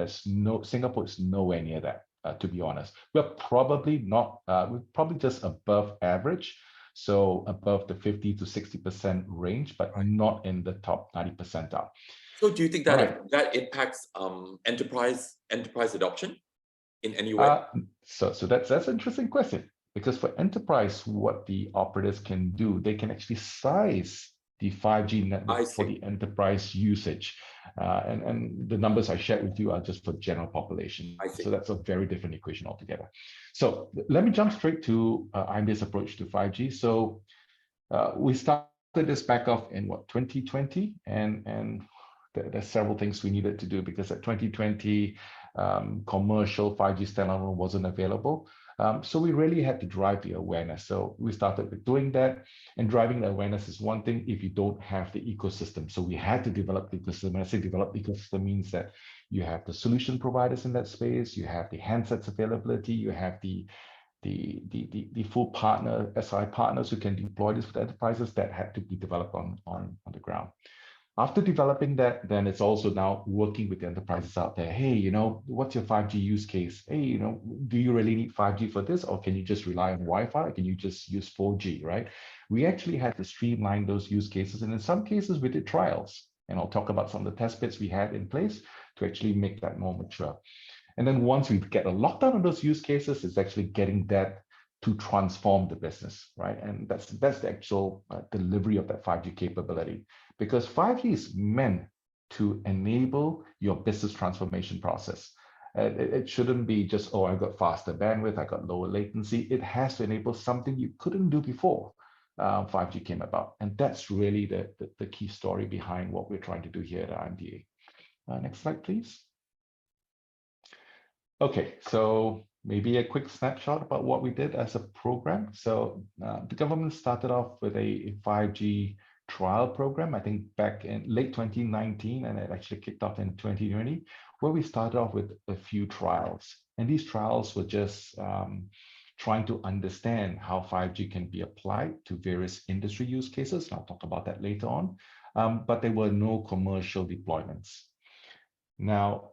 Singapore is nowhere near that, to be honest. We're probably we're probably just above average, so above the 50 to 60% range, but not in the top 90 percentile. So do you think that that impacts enterprise adoption in any way? So that's an interesting question, because for enterprise, what the operators can do, they can actually size the 5G network for the enterprise usage. And the numbers I shared with you are just for general population. So that's a very different equation altogether. So let me jump straight to IMDA's approach to 5G. So we started this back off in 2020, and there's several things we needed to do, because at 2020, commercial 5G standalone wasn't available. So we really had to drive the awareness. So we started with doing that, and driving the awareness is one thing if you don't have the ecosystem. So we had to develop the ecosystem. When I say develop the ecosystem, means that you have the solution providers in that space, you have the handsets availability, you have the full partner, SI partners who can deploy this for the enterprises. That had to be developed on the ground. After developing that, then it's also now working with the enterprises out there. Hey, what's your 5G use case? Hey, do you really need 5G for this? Or can you just rely on Wi-Fi? Can you just use 4G, right? We actually had to streamline those use cases. And in some cases, we did trials. And I'll talk about some of the test bits we had in place to actually make that more mature. And then once we get a lockdown on those use cases, it's actually getting that to transform the business, right? And that's the actual delivery of that 5G capability. Because 5G is meant to enable your business transformation process. It shouldn't be just, oh, I got faster bandwidth, I got lower latency. It has to enable something you couldn't do before 5G came about. And that's really the key story behind what we're trying to do here at IMDA. Next slide, please. Okay, so maybe a quick snapshot about what we did as a program. So the government started off with a 5G trial program, I think back in late 2019, and it actually kicked off in 2020, where we started off with a few trials. And these trials were just trying to understand how 5G can be applied to various industry use cases. And I'll talk about that later on. But there were no commercial deployments. Now,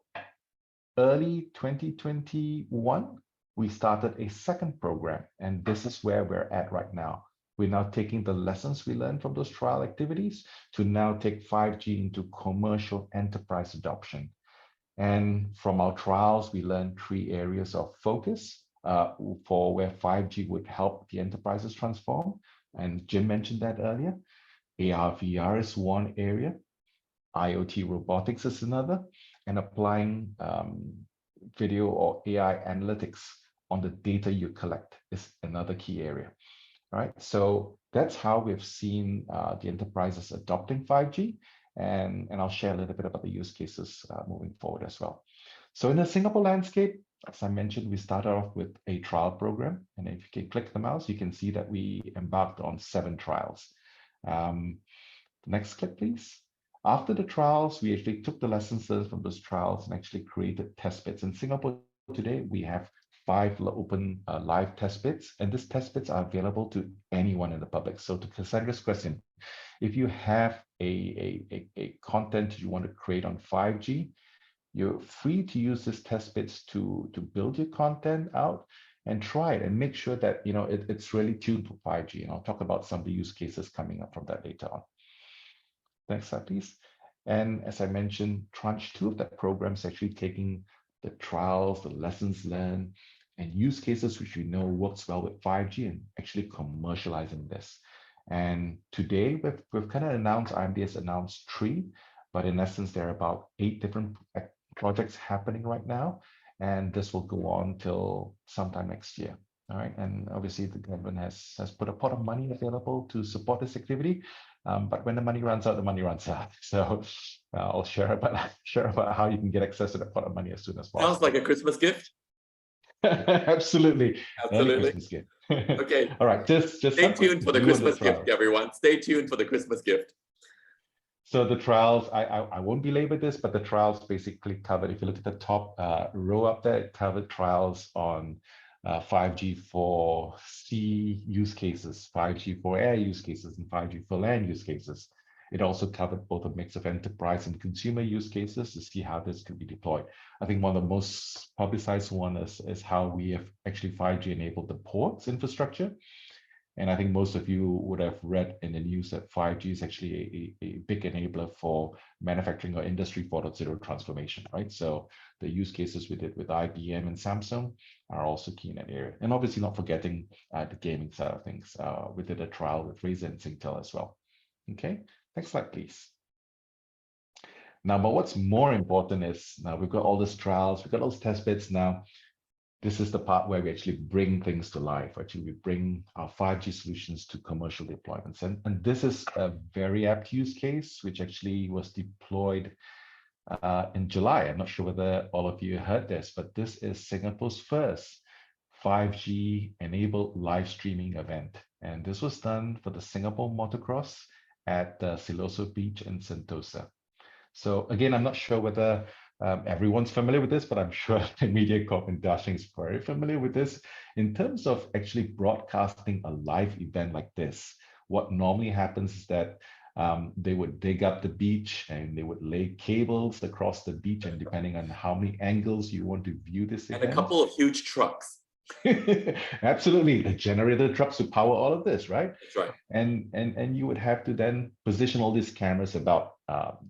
early 2021, we started a second program, and this is where we're at right now. We're now taking the lessons we learned from those trial activities to now take 5G into commercial enterprise adoption. And from our trials, we learned 3 areas of focus for where 5G would help the enterprises transform. And Jim mentioned that earlier. AR/VR is one area. IoT robotics is another, and applying video or AI analytics on the data you collect is another key area. All right, so that's how we've seen the enterprises adopting 5G, and I'll share a little bit about the use cases moving forward as well. So in the Singapore landscape, as I mentioned, we started off with a trial program, and if you can click the mouse, you can see that we embarked on 7 trials. Next clip, please. After the trials, we actually took the lessons learned from those trials and actually created test beds. In Singapore today, we have 5 open live test beds, and these test beds are available to anyone in the public. So to Cassandra's question, if you have a content you want to create on 5G, you're free to use this test beds to build your content out and try it and make sure that it's really tuned to 5G. And I'll talk about some of the use cases coming up from that later on. Next slide, please. And as I mentioned, tranche 2 of that program is actually taking the trials, the lessons learned, and use cases which we know works well with 5G and actually commercializing this. And today we've kind of announced, IMDA has announced 3, but in essence, there are about 8 different projects happening right now. And this will go on till sometime next year. All right, and obviously the government has put a pot of money available to support this activity. But when the money runs out, the money runs out. So I'll share about how you can get access to that pot of money as soon as possible. Sounds like a Christmas gift. Absolutely. Absolutely. Early Christmas gift. Okay. All right. Just stay tuned for the Christmas gift, everyone. Stay tuned for the Christmas gift. So the trials, I won't belabor this, but the trials basically covered, if you look at the top row up there, it covered trials on 5G for sea use cases, 5G for air use cases, and 5G for land use cases. It also covered both a mix of enterprise and consumer use cases to see how this could be deployed. I think one of the most publicized one is how we have actually 5G enabled the ports infrastructure. And I think most of you would have read in the news that 5G is actually a big enabler for manufacturing or industry 4.0 transformation, right? So the use cases we did with IBM and Samsung are also key in that area. And obviously not forgetting the gaming side of things. We did a trial with Razer and Singtel as well. Okay, next slide, please. Now, but what's more important is now we've got all these trials, we've got those test beds now. This is the part where we actually bring things to life. Actually, we bring our 5G solutions to commercial deployments. And this is a very apt use case, which actually was deployed in July. I'm not sure whether all of you heard this, but this is Singapore's first 5G enabled live streaming event. And this was done for the Singapore Motocross at Siloso Beach in Sentosa. So again, I'm not sure whether everyone's familiar with this, but I'm sure Mediacorp and Dasheng is very familiar with this. In terms of actually broadcasting a live event like this, what normally happens is that they would dig up the beach and they would lay cables across the beach, and depending on how many angles you want to view this event. And a couple of huge trucks. Absolutely, the generator trucks to power all of this, right? That's right. And you would have to then position all these cameras about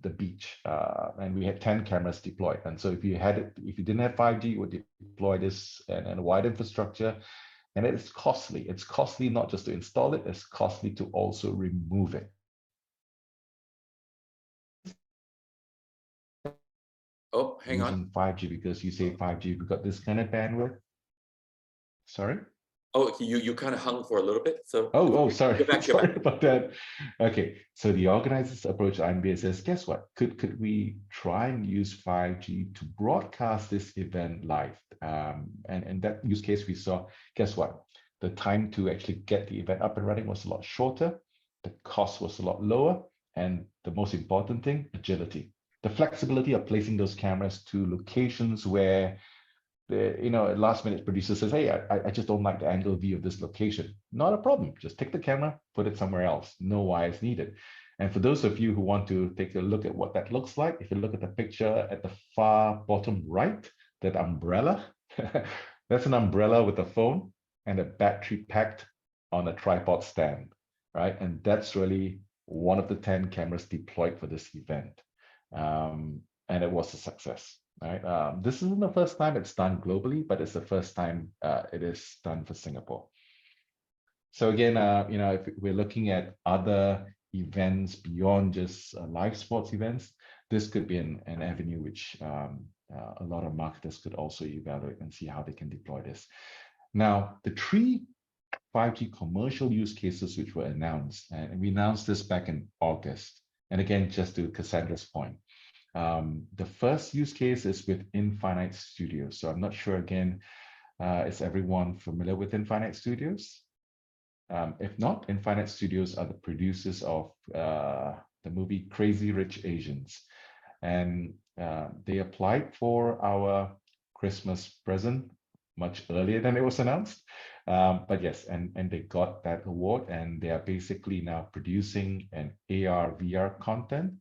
the beach, and we had 10 cameras deployed. And so if you didn't have 5G, you would deploy this and a wide infrastructure, and it's costly. It's costly not just to install it; it's costly to also remove it. Oh, hang on. Using 5G because you say 5G, we've got this kind of bandwidth. Sorry? Oh, you kind of hung for a little bit. So Sorry, you're back, sorry about that. Okay, so the organizers approached IMDA and says, guess what? Could we try and use 5G to broadcast this event live? And that use case we saw, guess what? The time to actually get the event up and running was a lot shorter. The cost was a lot lower. And the most important thing, agility. The flexibility of placing those cameras to locations where the last minute producer says, hey, I just don't like the angle view of this location. Not a problem. Just take the camera, put it somewhere else. No wires needed. And for those of you who want to take a look at what that looks like, if you look at the picture at the far bottom right, that umbrella, that's an umbrella with a phone and a battery packed on a tripod stand, right? And that's really one of the 10 cameras deployed for this event. And it was a success. Right. This isn't the first time it's done globally, but it's the first time it is done for Singapore. So again, if we're looking at other events beyond just live sports events, this could be an avenue which a lot of marketers could also evaluate and see how they can deploy this. Now, the 3 5G commercial use cases which were announced, and we announced this back in August. And again, just to Cassandra's point, the first use case is with Infinite Studios. So I'm not sure, again, is everyone familiar with Infinite Studios? If not, Infinite Studios are the producers of the movie Crazy Rich Asians. And they applied for our Christmas present much earlier than it was announced. But yes, and they got that award, and they are basically now producing an AR, VR content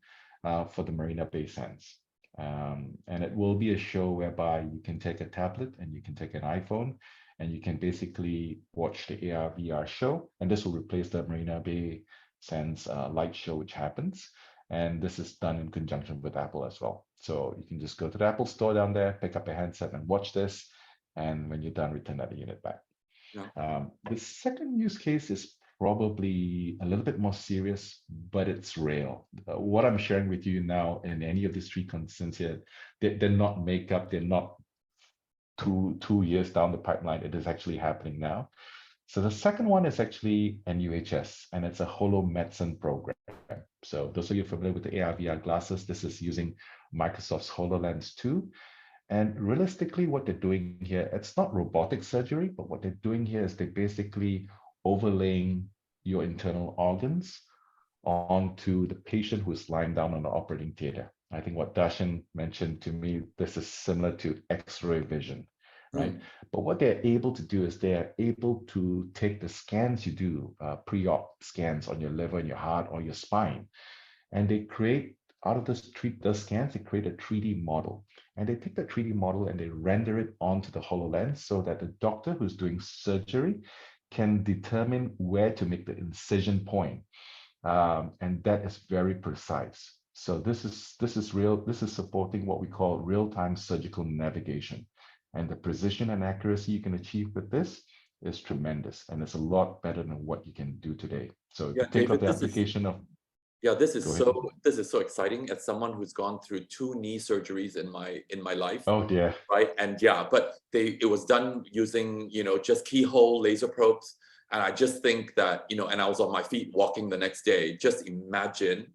for the Marina Bay Sands. And it will be a show whereby you can take a tablet and you can take an iPhone and you can basically watch the AR VR show. And this will replace the Marina Bay Sands light show, which happens. And this is done in conjunction with Apple as well. So you can just go to the Apple store down there, pick up a handset and watch this. And when you're done, return that unit back. Yeah. The second use case is probably a little bit more serious, but it's real. What I'm sharing with you now in any of these 3 concerns here, they're not makeup, they're not two years down the pipeline. It is actually happening now. So the second one is actually NUHS, and it's a holomedicine program. So those of you familiar with the AR VR glasses, this is using Microsoft's HoloLens 2. And realistically, what they're doing here, it's not robotic surgery, but what they're doing here is they're basically overlaying your internal organs onto the patient who's lying down on the operating theater. I think what Dasheng mentioned to me, this is similar to X-ray vision, right? But what they're able to do is they're able to take the scans you do, pre-op scans on your liver and your heart or your spine, and they create, out of those scans, they create a 3D model. And they take that 3D model and they render it onto the HoloLens so that the doctor who's doing surgery can determine where to make the incision point. And that is very precise. So this is real. This is supporting what we call real-time surgical navigation. And the precision and accuracy you can achieve with this is tremendous. And it's a lot better than what you can do today. So yeah, think David, of the application of... Yeah, this is so exciting as someone who's gone through 2 knee surgeries in my life. Oh dear. Right. And yeah, but it was done using, just keyhole laser probes. And I just think that, and I was on my feet walking the next day. Just imagine,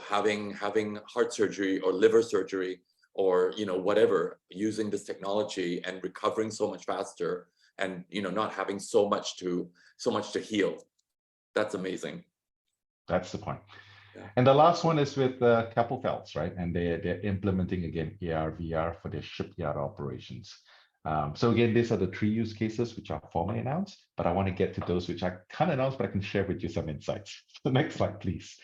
having heart surgery or liver surgery or, whatever, using this technology and recovering so much faster and, not having so much to heal. That's amazing. That's the point. Yeah. And the last one is with Keppel FELS, right? And they're implementing, again, AR, VR for their shipyard operations. So again, these are the 3 use cases which are formally announced, but I want to get to those which I can't announce, but I can share with you some insights. So next slide, please.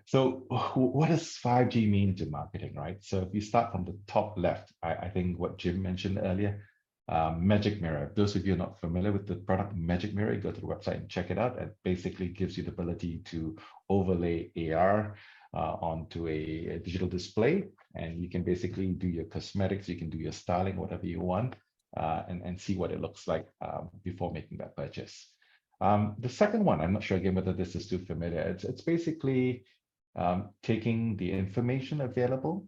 So what does 5G mean to marketing, right? So if you start from the top left, I think what Jim mentioned earlier, Magic Mirror. Those of you not familiar with the product Magic Mirror, go to the website and check it out. It basically gives you the ability to overlay AR onto a digital display, and you can basically do your cosmetics, you can do your styling, whatever you want, and see what it looks like before making that purchase. The second one, I'm not sure again whether this is too familiar. It's basically taking the information available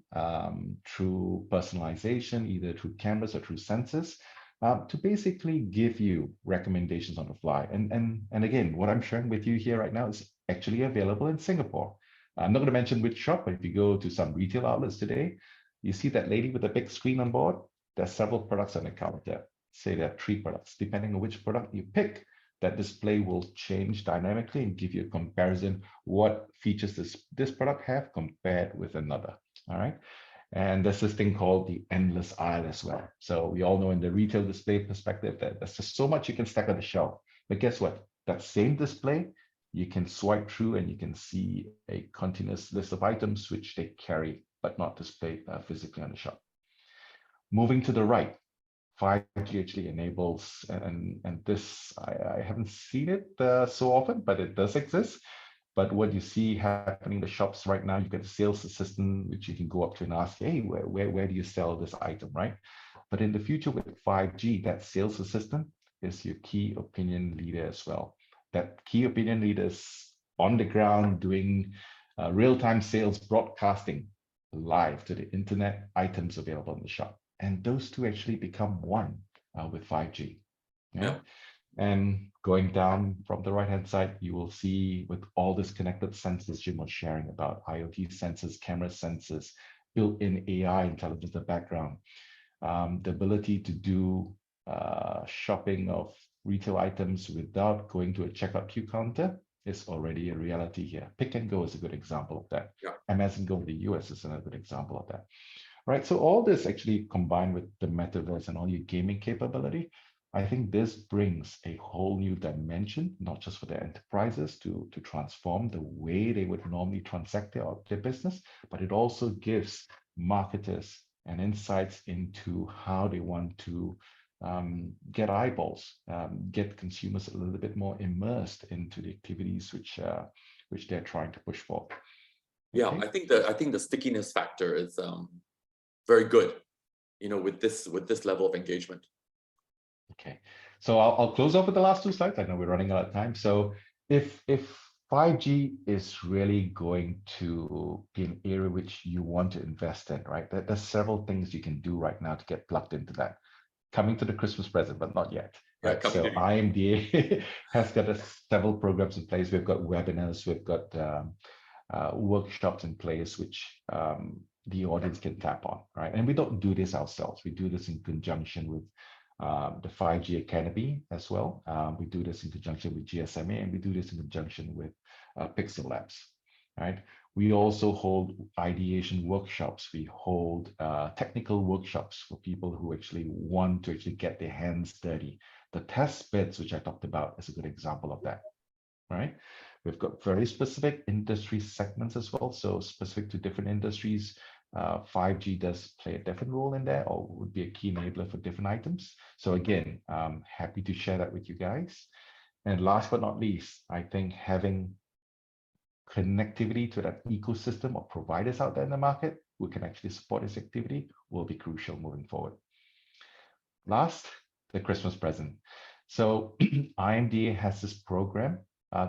through personalization, either through cameras or through sensors, to basically give you recommendations on the fly. And again, what I'm sharing with you here right now is actually available in Singapore. I'm not going to mention which shop, but if you go to some retail outlets today, you see that lady with the big screen on board. There's several products on the counter. Say there are 3 products. Depending on which product you pick, that display will change dynamically and give you a comparison what features this product have compared with another. All right. And there's this thing called the endless aisle as well. So we all know in the retail display perspective that there's just so much you can stack on the shelf. But guess what? That same display, you can swipe through and you can see a continuous list of items which they carry, but not displayed physically on the shelf. Moving to the right, 5G actually enables, and this, I haven't seen it so often, but it does exist. But what you see happening in the shops right now, you've got a sales assistant, which you can go up to and ask, hey, where do you sell this item, right? But in the future with 5G, that sales assistant is your key opinion leader as well. That key opinion leader is on the ground doing real-time sales broadcasting live to the internet items available in the shop. And those two actually become one with 5G. Yeah. And going down from the right-hand side, you will see with all this connected sensors Jim was sharing about, IoT sensors, camera sensors, built-in AI intelligence in the background, the ability to do shopping of retail items without going to a checkout queue counter is already a reality here. Pick and Go is a good example of that. Yeah. Amazon Go in the US is another good example of that. Right. So all this actually combined with the metaverse and all your gaming capability, I think this brings a whole new dimension, not just for the enterprises to transform the way they would normally transact their business, but it also gives marketers and insights into how they want to get eyeballs, get consumers a little bit more immersed into the activities which they're trying to push for. Yeah, okay. I think the stickiness factor is very good, you know, with this level of engagement. Okay, so I'll close off with the last 2 slides. I know we're running out of time. So if 5G is really going to be an area which you want to invest in, right? There's several things you can do right now to get plugged into that. Coming to the Christmas present, but not yet. Right? Yeah, so IMDA has got several programs in place. We've got webinars, we've got workshops in place, which the audience can tap on, right? And we don't do this ourselves. We do this in conjunction with the 5G Academy as well. We do this in conjunction with GSMA, and we do this in conjunction with Pixel Labs, right? We also hold ideation workshops. We hold technical workshops for people who actually want to actually get their hands dirty. The test beds, which I talked about, is a good example of that, right? We've got very specific industry segments as well. So specific to different industries, 5G does play a different role in there, or would be a key enabler for different items. So again, happy to share that with you guys. And last but not least, I think having connectivity to that ecosystem of providers out there in the market who can actually support this activity will be crucial moving forward. Last, the Christmas present. So IMDA has this program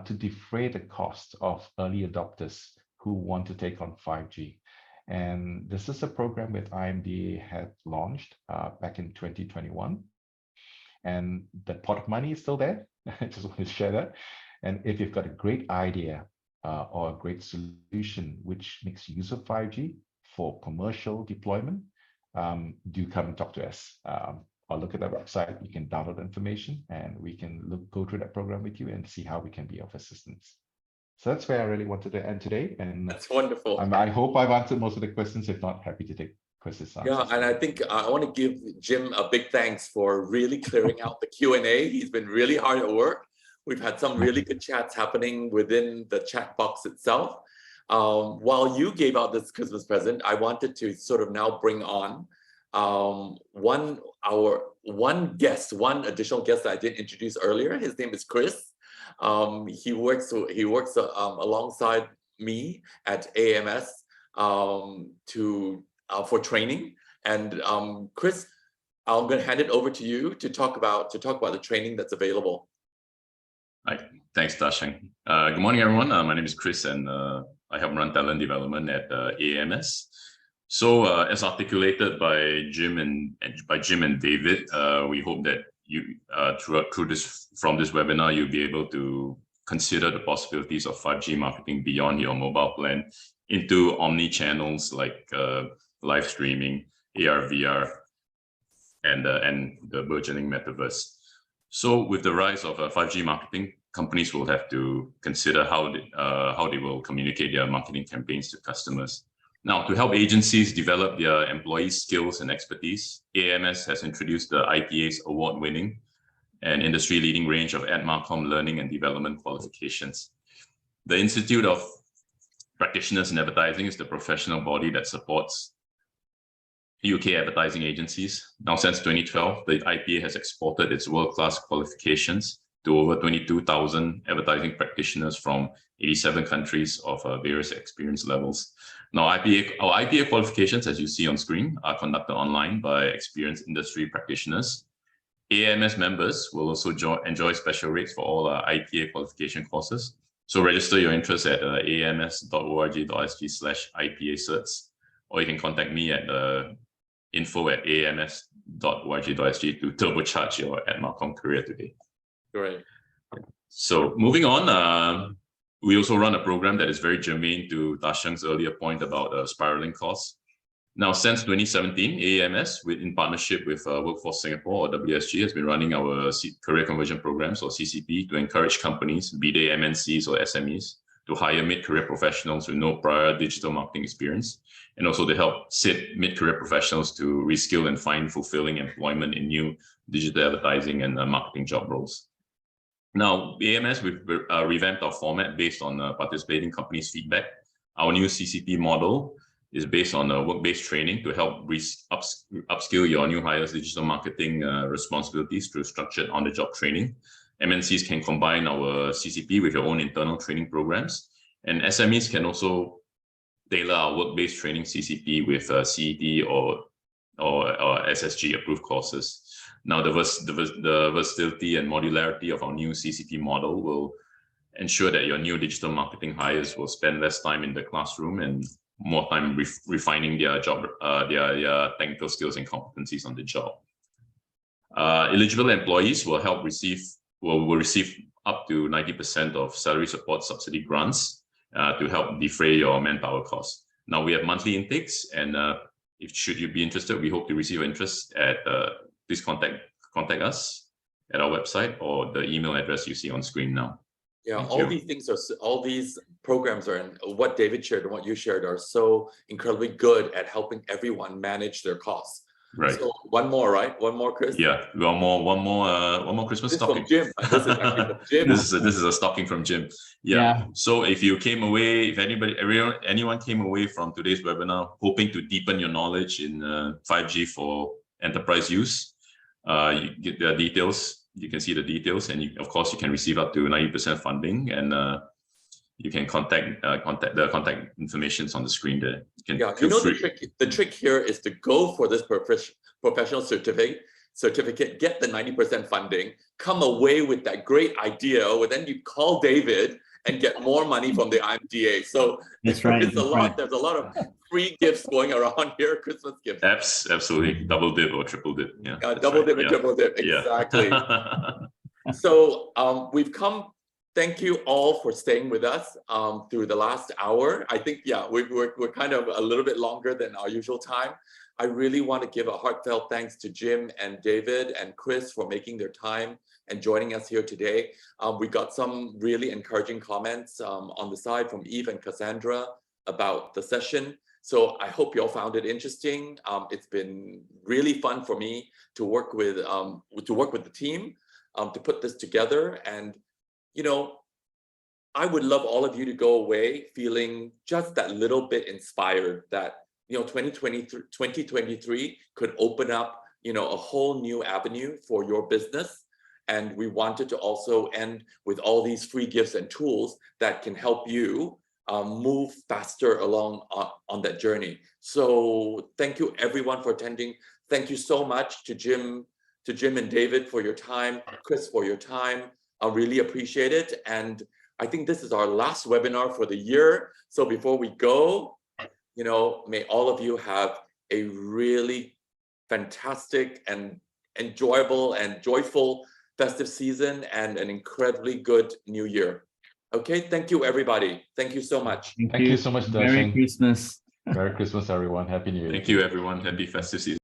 to defray the cost of early adopters who want to take on 5G. And this is a program that IMDA had launched back in 2021. And the pot of money is still there. I just want to share that. And if you've got a great idea or a great solution which makes use of 5G for commercial deployment, do come and talk to us. Or look at our website. You can download information and we can go through that program with you and see how we can be of assistance. So that's where I really wanted to end today. And that's wonderful. I hope I've answered most of the questions. If not, happy to take questions. Yeah, and I think I want to give Jim a big thanks for really clearing out the Q&A. He's been really hard at work. We've had some really good chats happening within the chat box itself. While you gave out this Christmas present, I wanted to sort of now bring on one additional guest that I didn't introduce earlier. His name is Chris. He works alongside me at AAMS for training. And Chris, I'm going to hand it over to you to talk about the training that's available. Hi, thanks, Dasheng. Good morning, everyone. My name is Chris, and I help run talent development at AAMS. So as articulated by Jim and David, we hope that you from this webinar you'll be able to consider the possibilities of 5G marketing beyond your mobile plan into omni-channels like live streaming, AR, VR, and the burgeoning metaverse. So with the rise of 5G marketing, companies will have to consider how they will communicate their marketing campaigns to customers. Now, to help agencies develop their employees' skills and expertise, AAMS has introduced the IPA's award-winning and industry-leading range of AdMarcom learning and development qualifications. The Institute of Practitioners in Advertising is the professional body that supports UK advertising agencies. Now, since 2012, the IPA has exported its world-class qualifications to over 22,000 advertising practitioners from 87 countries of various experience levels. Now, our IPA qualifications, as you see on screen, are conducted online by experienced industry practitioners. AAMS members will also enjoy special rates for all IPA qualification courses. So register your interest at aams.org.sg/IPA certs, or you can contact me at info@aams.org.sg to turbocharge your AdMarcom career today. Great. So moving on, we also run a program that is very germane to Dasheng's earlier point about spiraling costs. Now, since 2017, AAMS, in partnership with Workforce Singapore, or WSG, has been running our career conversion programs, or CCP, to encourage companies, be they MNCs or SMEs, to hire mid-career professionals with no prior digital marketing experience, and also to help sit mid-career professionals to reskill and find fulfilling employment in new digital advertising and marketing job roles. Now, AAMS, we've revamped our format based on participating companies' feedback. Our new CCP model is based on work-based training to help upskill your new hires' digital marketing responsibilities through structured on-the-job training. MNCs can combine our CCP with your own internal training programs, and SMEs can also tailor our work-based training CCP with CET or SSG approved courses. Now, the versatility and modularity of our new CCP model will ensure that your new digital marketing hires will spend less time in the classroom and more time refining their technical skills and competencies on the job. Eligible employees will receive up to 90% of salary support subsidy grants to help defray your manpower costs. Now, we have monthly intakes, and should you be interested, we hope to receive interest at please contact us at our website or the email address you see on screen now. Yeah, all these programs are, and what David shared and what you shared are so incredibly good at helping everyone manage their costs. Right. So one more, right? One more, Chris? Yeah, one more Christmas stocking. From Jim. This is actually from Jim. This is a stocking from Jim. Yeah. So if you came away, if anyone came away from today's webinar hoping to deepen your knowledge in 5G for enterprise use, you get the details. You can see the details, and of course you can receive up to 90% funding, and you can contact the contact information on the screen there. The trick here is to go for this professional certificate, get the 90% funding, come away with that great idea, well, then you call David and get more money from the IMDA. So there's a lot of free gifts going around here, Christmas gifts. Absolutely, double dip or triple dip. Yeah, double dip and triple dip, exactly. So we've come. Thank you all for staying with us through the last hour. I think, we're kind of a little bit longer than our usual time. I really want to give a heartfelt thanks to Jim and David and Chris for making their time and joining us here today. We got some really encouraging comments on the side from Eve and Cassandra about the session. So I hope you all found it interesting. It's been really fun for me to work with the team to put this together. And I would love all of you to go away feeling just that little bit inspired that 2023 could open up a whole new avenue for your business. And we wanted to also end with all these free gifts and tools that can help you move faster along on that journey. So thank you everyone for attending. Thank you so much to Jim and David for your time, Chris for your time. I really appreciate it. And I think this is our last webinar for the year. So before we go, may all of you have a really fantastic and enjoyable and joyful festive season and an incredibly good new year. Okay, thank you, everybody. Thank you so much. Thank you so much, Merry Dasheng. Christmas. Merry Christmas, everyone. Happy New Year. Thank you, everyone. Happy festive season.